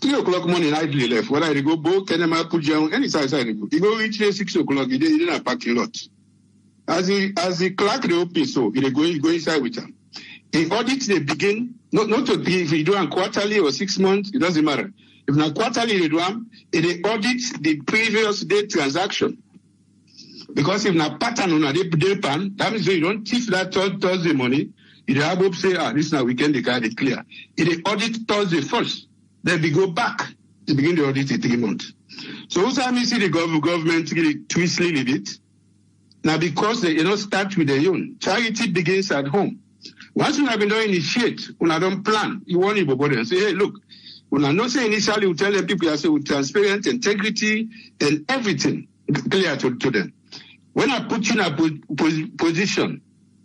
3 o'clock morning, idly left. Whether they go both, Kenema put down any side they go. He go reach there 6 o'clock, he didn't a parking lot. As the clerk they open, so he go inside with him. The audits they begin, not to be if you do a quarterly or 6 months, it doesn't matter. If not quarterly they do them, they audit the previous day transaction. Because if not pattern on a day pan, that means you don't thief that Thursday money, you have to say, this is a weekend they got it clear. If they audit Thursday first, then we go back to begin the audit in 3 months. So also I see the government really twistly leave it. Now because they start with their own. Charity begins at home. Once you have been doing initiate, when I don't plan, you want to bother and say, hey, look, when I not say initially, you tell them people are say with transparent integrity and everything clear to them. When I put you in a position,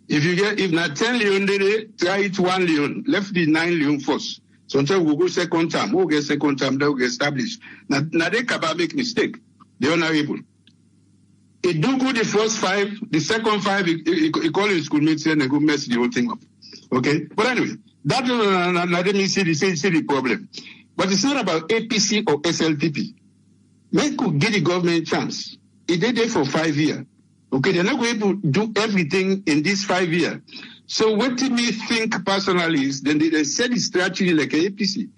if not 10 Leone, they try it 1 Leone, left the 9 Leone first. Sometimes we'll go second time, we'll get second time, they'll get established. Now they can make mistake. They're not able. It do good the first 5, the second 5, he call his schoolmates and they go mess the whole thing up. Okay? But anyway, that let me see the problem. But it's not about APC or SLPP. Make could give the government chance. It did there for 5 years. Okay, they're not going to do everything in this 5 years. So what do me think personally is then they said the strategy like APC.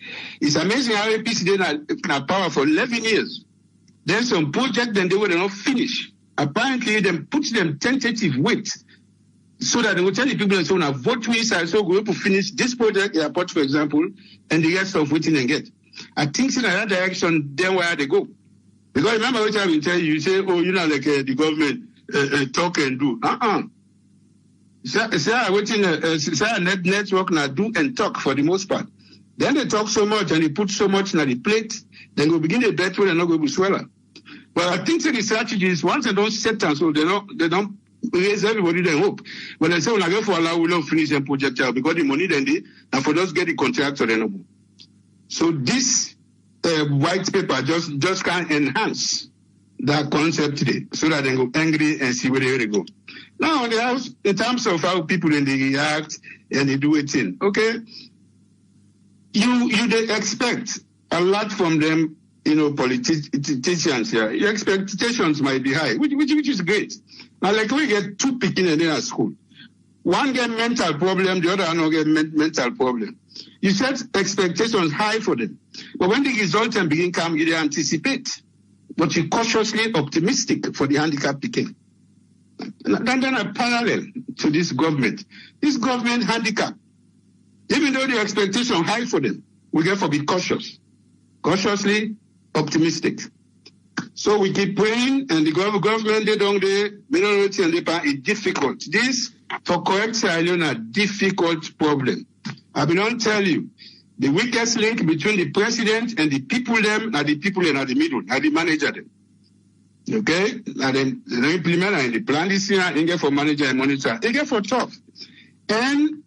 It's amazing how APC then are power for 11 years. Then some project then they were not finished. Apparently they put them tentative wait so that they will tell the people that so vote me so we will finish this project airport for example and the rest of waiting and get. I think in that direction then where they go. Because remember what I've been telling you, you say, oh, like the government talk and do. Say waiting network now do and talk for the most part. Then they talk so much and they put so much on the plate, then go begin the bet where they're not going to swallow. But I think the strategy is once they don't set down, so they don't raise everybody their hope. When they say, when I go for Allah, we don't finish the project out because the money then they, and for those get the contract or then. So this white paper just can enhance that concept today so that they go angry and see where they go. Now, in terms of how people then they react and they do it in, okay, you they expect a lot from them, politicians here. Your expectations might be high, which is great. Now, like we get 2 picking in at school. One get mental problem, the other one get mental problem. You set expectations high for them. But when the result and begin come, you anticipate. But you're cautiously optimistic for the handicapped picking. Then a parallel to this government. This government handicap, even though the expectation high for them, we therefore be cautious. Cautiously optimistic. So we keep praying and the government, they don't minority and it's difficult. This, for correct Sierra Leone, a difficult problem. I've been on tell you, the weakest link between the president and the people them are the people in the middle, are the manager them. Okay? And then they implement and the plan this year, they get for manager and monitor. They get for tough. And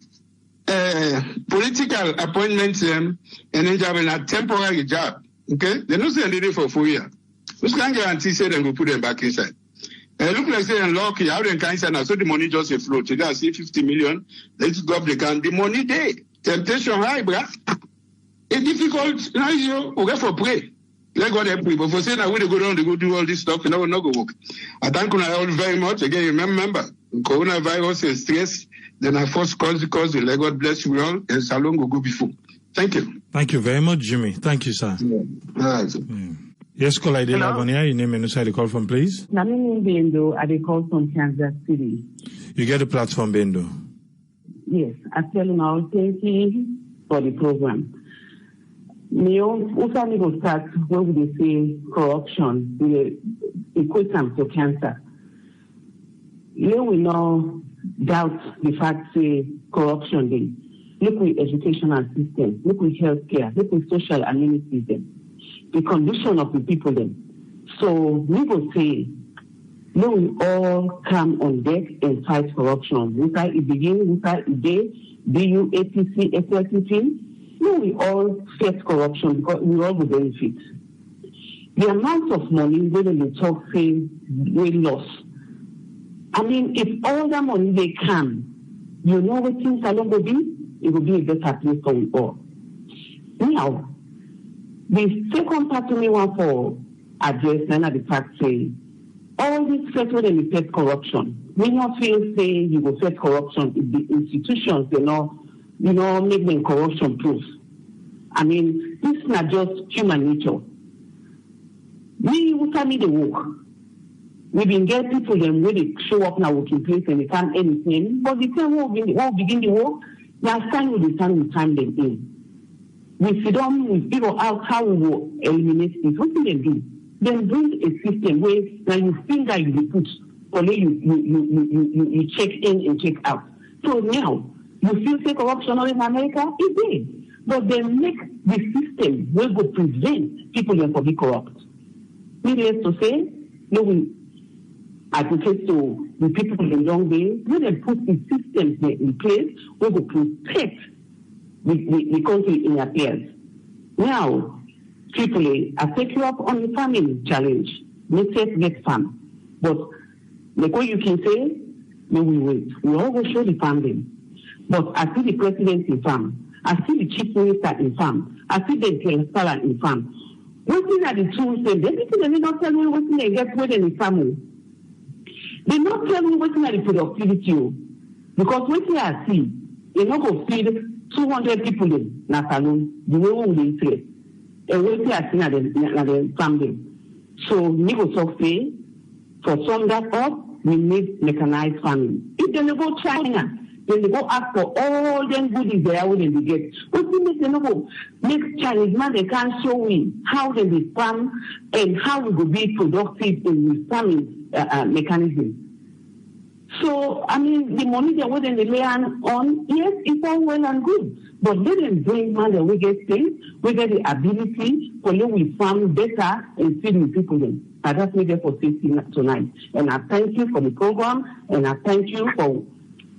political appointments and then job in a temporary job. Okay? They don't say they for 4 years. Who's can guarantee say they go put them back inside? And look like saying lucky, how they can inside now, so the money just a float. Today I see 50 million, let's go up the can. The money there. Temptation high, bruh. It's difficult. Now you go for pray. Let God help you. But for saying I want to go down, they go do all this stuff, and I will not go work. I thank you all very much. Again, remember, coronavirus is stress. Then I first cause the let God bless you all, and Salon will go before. Thank you. Thank you very much, Jimmy. Thank you, sir. Yeah. Right. Yeah. Yes, call ID Lavonia. Your name and who the call from, please. Namini Bendo, I call from Kansas City. You get the platform, Bendo. Yes, I tell you now, thank you for the program. Also, we will start when we say corruption, we equate them to cancer. Here we now doubt the fact say corruption then. Look with educational system, look with healthcare, look with social amenities then. The condition of the people then. So we will say, no, we all come on deck and fight corruption. Without it begin, without it day, BUATC, SLTP. No, we all face corruption because we all will benefit. The amount of money when they talk say we lost. I mean, if all the money they come, you know what things Salon will be? It will be a better place for we all. Now, the second part to me want for address and the fact say all this federal and state corruption. We not feel say you will face corruption if the institutions make them corruption proof. I mean, this is not just human nature. We will tell me the work. We been get people them when they show up now working place and they can't anything. But the time we begin the work, last time we time them in. We sit down, we figure out how we will eliminate this. What do they do? Then bring a system where now you finger you put, or you check in and check out. So now you feel say corruption all in America? It did. But they make the system where go prevent people from being corrupt. Needless to say, no, we advocate to the people in the long way, when they put the systems in place, we will protect the country in affairs. Now, AAA, I take you up on the farming challenge. Let's get farm. But like what you can say, no, we wait. We all will show the farming. But I see the president in farm. I see the chief minister in farm. I see the chancellor in farm. Looking at the tools, they not tell me what they get with in the family. They not tell me what's in the productivity. Because what I see, they not go feed 200 people in the salon, the way we say. And what I see at the family. So, we will say, for sum that up, we need mechanized farming. If they go China, then they go ask for all them goodies they are willing to get. What do they know? Next Chinese man, they can't show me how they will farm and how we will be productive in the farming mechanism. So, I mean, the money they're willing to lay on, yes, it's all well and good. But they didn't bring money that we get things, we get the ability for you we farm better and feed the people in. And that's me there for safety tonight. And I thank you for the program, and I thank you for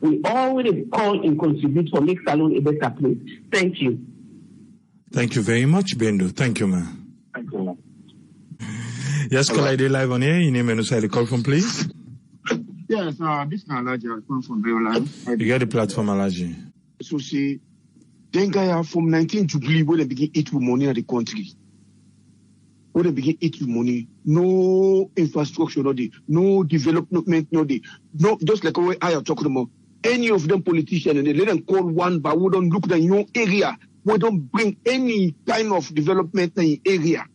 we already call and contribute for make Salon a better place. Thank you. Thank you very much, Bendo. Thank you, man. Thank you. Yes, call ID live on here. Your name and who the call from, please. Yes, this is Alaji. I come from Leone. You get the platform, Alaji. So see, then guy from 19 Jubilee when they begin eat with money in the country. When they begin eat with money, no infrastructure, no development, no, just like what I am talking about. Any of them politicians, and they let them call one, but we don't look at your area. We don't bring any kind of development in the area.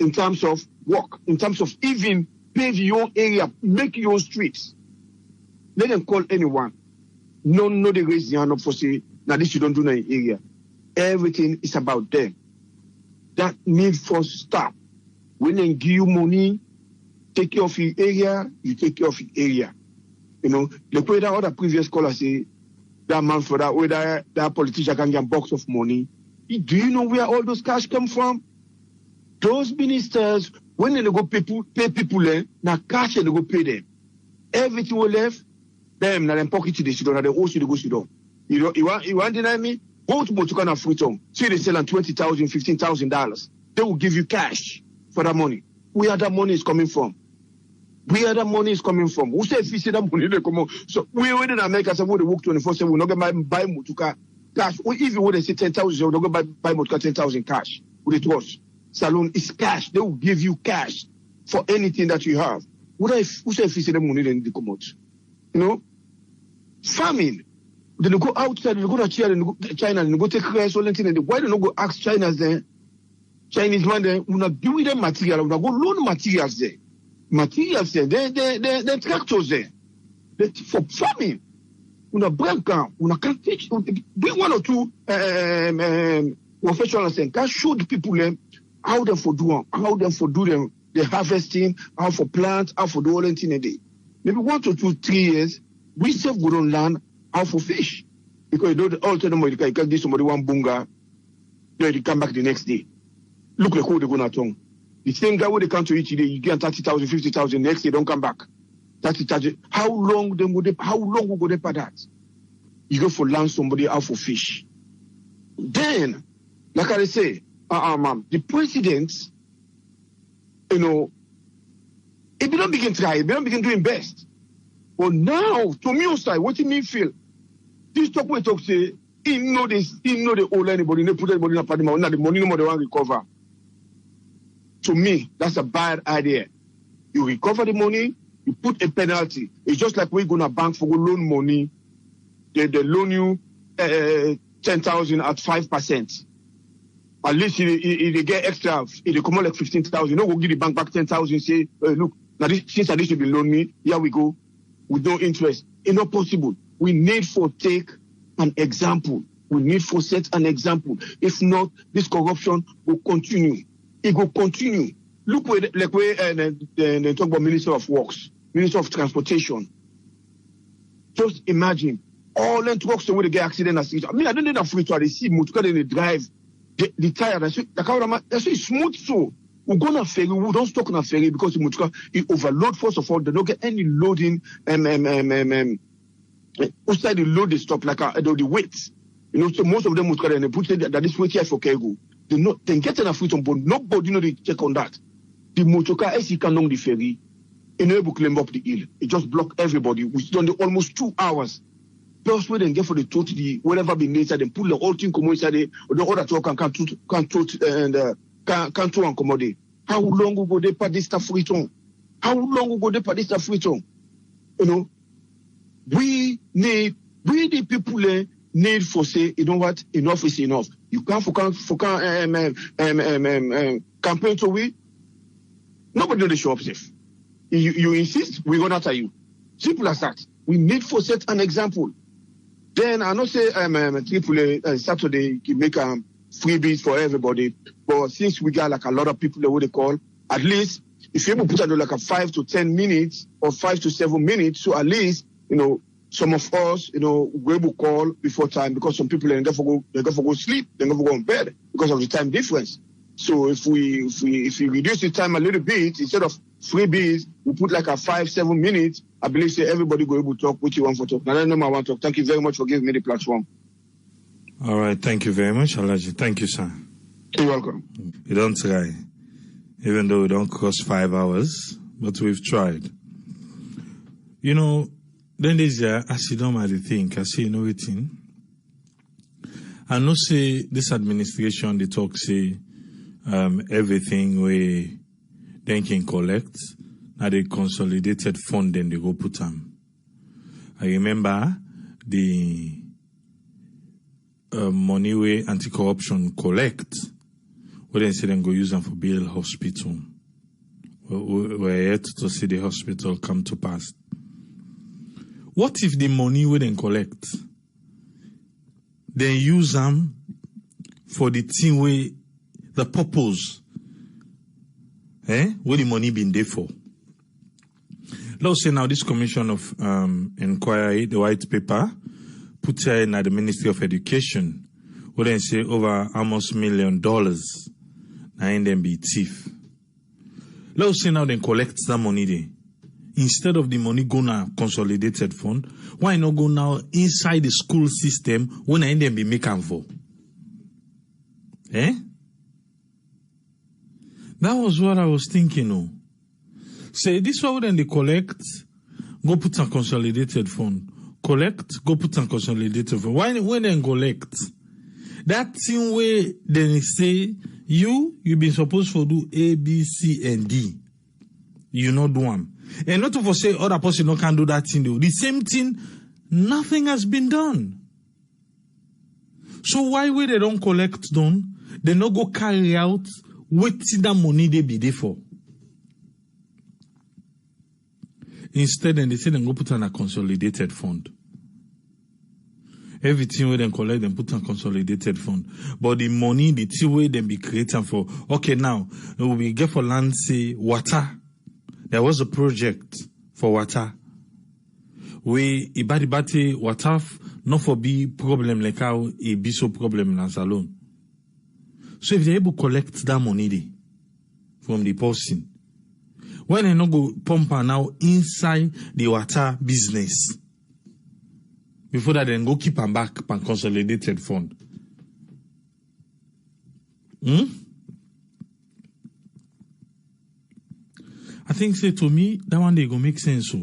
In terms of work, in terms of even pave your area, make your streets. Let them call anyone. No, they raise the hand up for say, now this you don't do in the area. Everything is about them. That needs for stop. When they give you money, take care of your area, you take care of your area. You know, the way that other previous callers say, that man for that, whether that politician can get a box of money. Do you know where all those cash come from? Those ministers, when they go pay people, now cash and they go pay them. Everything we left, them, now them pocket to the sit down, now they all should go sit down. You want to deny me? Go to Botukana Freetown. See they sell on $20,000, $15,000. They will give you cash for that money. Where that money is coming from? Where that money is coming from? Who say if you see that money they come out? So we in America say we work 24/7. We not get buy Mutuka. cash. Or even when they say 10,000, they'll go buy motor 10,000 cash with the trust. Salon is cash. They will give you cash for anything that you have. What if who say if you say the money then they come out? You know? Farming. Then they go outside, they go to China, and they go take rice, all that thing. Why don't they go ask Chinese man then, we not give them material, we not go loan materials there. Materials there, they tractors there. For farming. We not break down, we not can teach, bring one or two professionals and can show the people them how them for do them, the harvesting, how for plant, how for do all that thing a day. Maybe 1 to 2, 3 years, we still go on land how for fish. Because you don't all tell them you can give somebody one bunga, then they come back the next day. Look like who they go na tongue. The same guy when they come to each day, you get 30,000, 50,000, next day don't come back. 30,000. How long will they pay that? You go for land somebody out for fish. Then, like I say, the president, you know, if you don't begin try, if you don't begin doing best. But now, to me, what do you feel? This talk we talk say, he know the old anybody, they put anybody in a party, now the money no more they want to recover. To me, that's a bad idea. You recover the money, you put a penalty. It's just like we're going to bank for loan money. They loan you 10,000 at 5%. At least if they get extra, if they come out like 15,000, no, we'll give the bank back 10,000. Say, look, now since at least you been loan me, here we go, with no interest. It's not possible. We need for take an example. We need for set an example. If not, this corruption will continue. It will continue. Look where, like where they talk about Minister of Works, Minister of Transportation. Just imagine all them trucks the way they get accident. I mean, I don't need a free to they see motor they drive the tire. That's smooth. So we're gonna ferry. We don't stop on a ferry because the motor it overload. First of all, they don't get any loading. Outside the load they stop like the weights. You know, so most of them motor they put that this weight here for cargo. They get enough freedom, but nobody know they check on that. The motor car as he can on the ferry, enable climb up the hill. It just block everybody. We done almost 2 hours. Plus where they get for the tote the whatever be nature, then pull the whole thing come inside the other truck and can't throw and commodity. How long will go they pay this stuff return? How long will go they pay this stuff return? You know, we the people need for say, you know what, enough is enough. You can't campaign to we. Nobody know they show up safe. You insist, we're gonna tell you. Simple as that. We need for set an example. Then I know say Triple Saturday you make freebies for everybody. But since we got like a lot of people that what they call, at least if you able to put out like a 5 to 10 minutes or 5 to 7 minutes, so at least you know some of us, you know, we will call before time because some people they go sleep, they never go in bed because of the time difference. So if we reduce the time a little bit, instead of freebies, we put like a 5-7 minutes. I believe say everybody go able to talk what you want for talk. Now I know I want to talk. Thank you very much for giving me the platform. All right, thank you very much, Alaji. Thank you, sir. You're welcome. We don't try, even though we don't cross 5 hours, but we've tried. You know, then there's as you don't really think, I see everything. I know say this administration they talk say everything we then can collect, now the consolidated fund then they go put them. I remember the money we anti-corruption collect, where they say then go use them for build hospital. We're yet to see the hospital come to pass. What if the money we then collect, then use them for the thing we, the purpose, where the money been there for? Let's say now this commission of inquiry, the white paper, put here in the Ministry of Education, where they say over almost $1 million, now in them be thief. Let's say now they collect that money there. Instead of the money go now consolidated fund, why not go now inside the school system when I them be making for? That was what I was thinking of. Say this one then they collect, go put a consolidated fund, collect, go put on consolidated fund. Why when they collect? That thing where they say you been supposed to do A, B, C, and D. You not do them. And not to say other person no can do that thing though. The same thing, nothing has been done. So why when they don't collect done, they not go carry out waiting that money they be there for. Instead, then they say they go put on a consolidated fund. Everything where they collect, them put on consolidated fund. But the money, the two way they be creating for, okay, now, we get for land, say, water. There was a project for water. We, ibadi water, not for be problem like how it be so problem in salon. So if they able to collect that money there from the person, when they not go pump now inside the water business, before that, then go keep them back on consolidated fund. I think, say to me, that one day go make sense. So,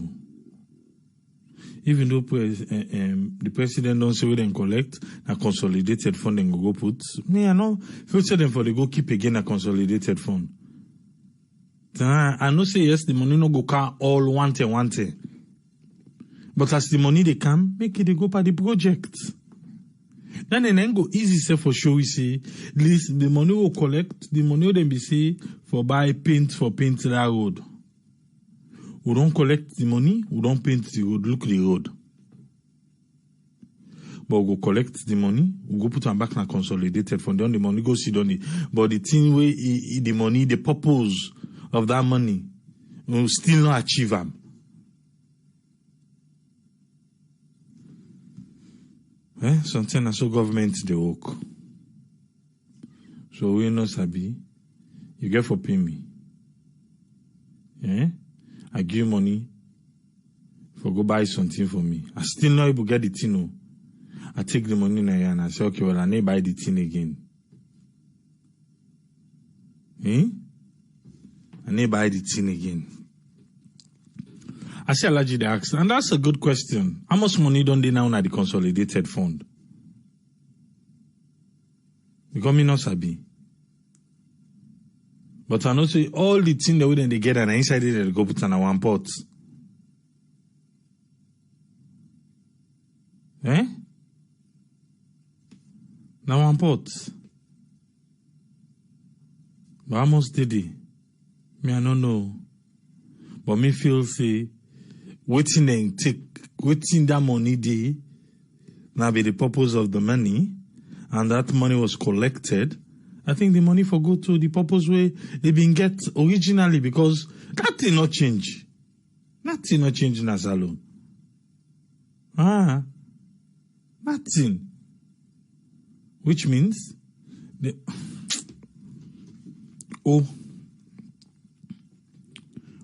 even though the president don't say we then collect a consolidated fund and go put, me I know future them for they go keep again a consolidated fund. I know say yes, the money no go car all one thing. But as the money they come, make it they go by the project. Then go easy say for sure we say, list the money will collect, the money will then be say for buy paint that road. We don't collect the money, we don't paint the road, look the road. But we go collect the money, we go put them back in a consolidated fund, then the money go sit on it. But the thing where the money, the purpose of that money, we will still not achieve them. Something so government they work. So we know sabi, you get for pay me. I give you money for go buy something for me. I still not able to get the thing. I take the money now and I say, okay, well, I need buy the thing again. I need buy the thing again. I see Alaji the ask, and that's a good question. How much money don't they now at the consolidated fund? Because me not sabi. But I know say all the things that we then they get and inside it they go put on a one pot. Now one pot. But how much did he? Me I don't know. But me feel say waiting and take waiting that money day now be the purpose of the money, and that money was collected. I think the money for go to the purpose where they been get originally, because that thing not change. That thing not change in a salon. Nothing. Which means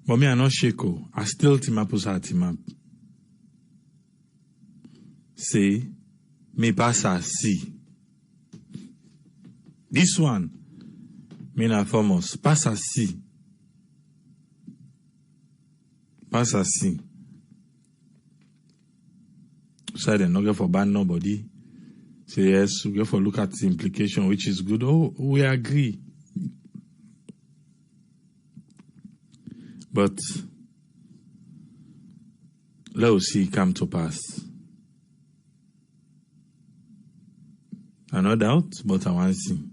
but me I not shako. I still team up. Say me pass a C. This one, me na famous. Pass a C. Pass a C. So they not get for ban nobody. Say yes, we get for look at the implication, which is good. Oh, we agree. But let us see come to pass. I no doubt, but I want to see.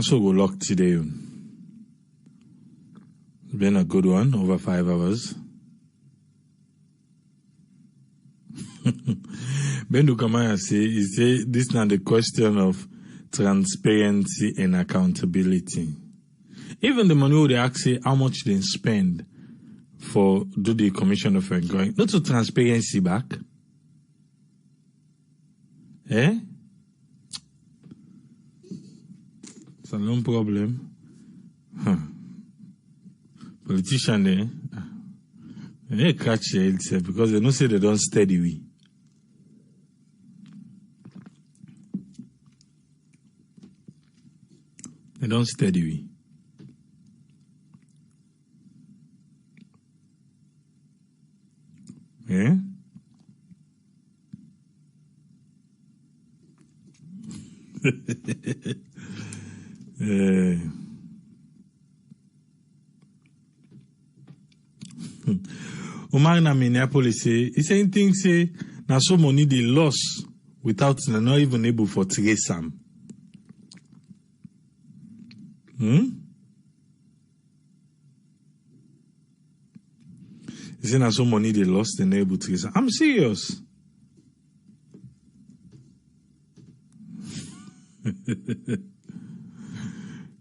So go lock today. It's been a good one, over 5 hours. Bendu Kamaya he say this is not the question of transparency and accountability. Even the money they ask say how much they spend for do the commission of inquiry, not to transparency back. It's a long problem. Politician they catch it because they don't say they don't steady we. They don't steady we. Eh? Umar na Minneapolis say, he saying things say, now so money they lost without not even able for trace some. He say now so money they lost and not able to trace some. I'm serious.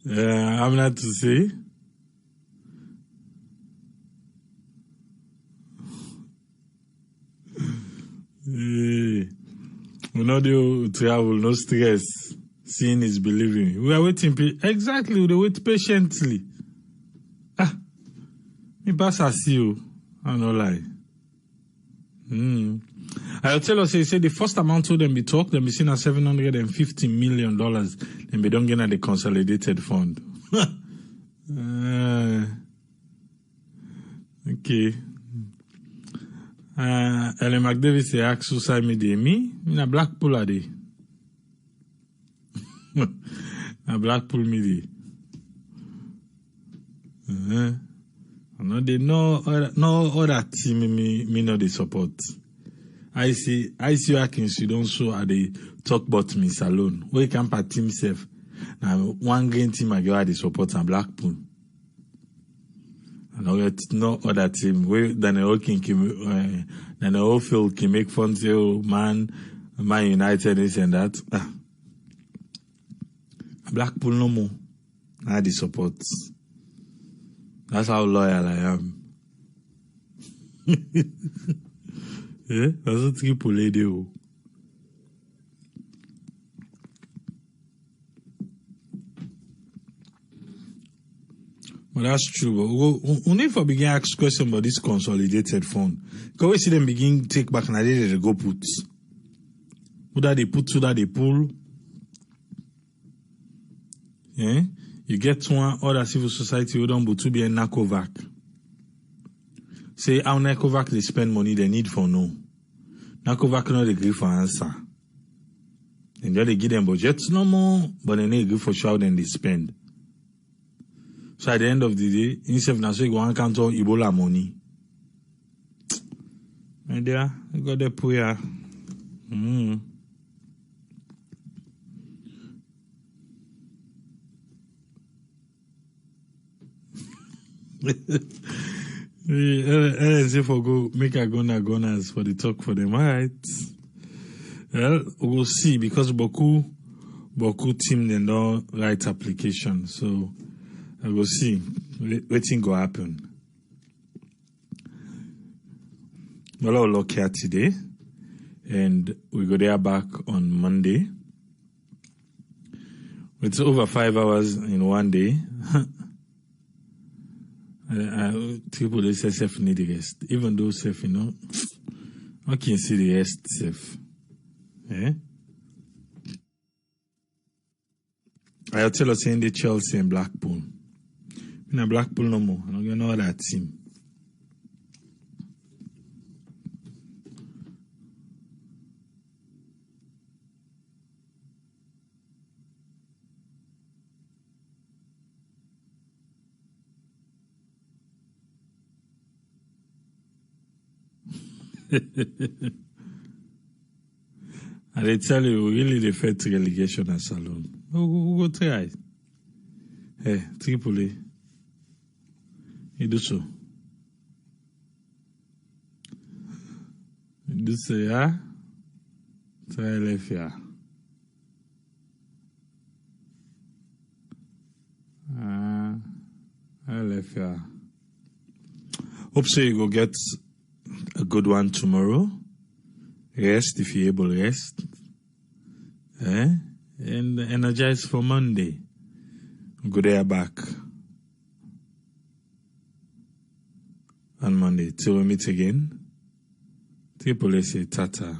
I'm not to say. We know the travel, no stress. Seeing is believing. We are waiting. Exactly, we wait patiently. Me pass I see you. I no lie. I'll tell us, he said the first amount to them be talked, them be seen as $750 million, and be don't get at the consolidated fund. Okay. Ellen McDavid say, ask social media, me in a Blackpool a day. A Blackpool media. No, they no other team me no they support. I see you Atkins, you don't show at the talk about me salon. Where can part team self? Now one game team I go at the support and Blackpool. And no other team. Where Daniel Oldfield can make fun say, oh man United this and that. Blackpool no more. I the support. That's how loyal I am. Yeah, that's a triple lady. But that's true. But we need to begin ask questions about this consolidated fund. Because we see them begin take back and they go put. Who that they put, who that they pull. Yeah? You get one other civil society who don't but to be a NACOVAC. Say how NACOVAC they spend money they need for no. NACOVAC not agree for answer. And then they give them budgets no more, but they agree for sure then they spend. So at the end of the day, instead of you go and count all Ebola money. My dear, you got the prayer. Say for go make a gunners for the talk for them, alright. Well, we'll see because Boku team they don't write application, so I will see. Waiting go happen. Well, I'll look here today, and we go there back on Monday. It's over 5 hours in one day. People they say self need the rest. Even though self, I can see the rest self. Eh? I'll tell us in the Chelsea and Blackpool. In a Blackpool no more. I don't know that team. And they tell you, really, the first relegation at Salon. We'll go try. Hey, Tripoli. You do so. You do so, yeah? Try left here. I left here. Hope so you go get a good one tomorrow. Rest if you're able to rest. And energize for Monday. Go there back on Monday. Till we meet again. People say tata.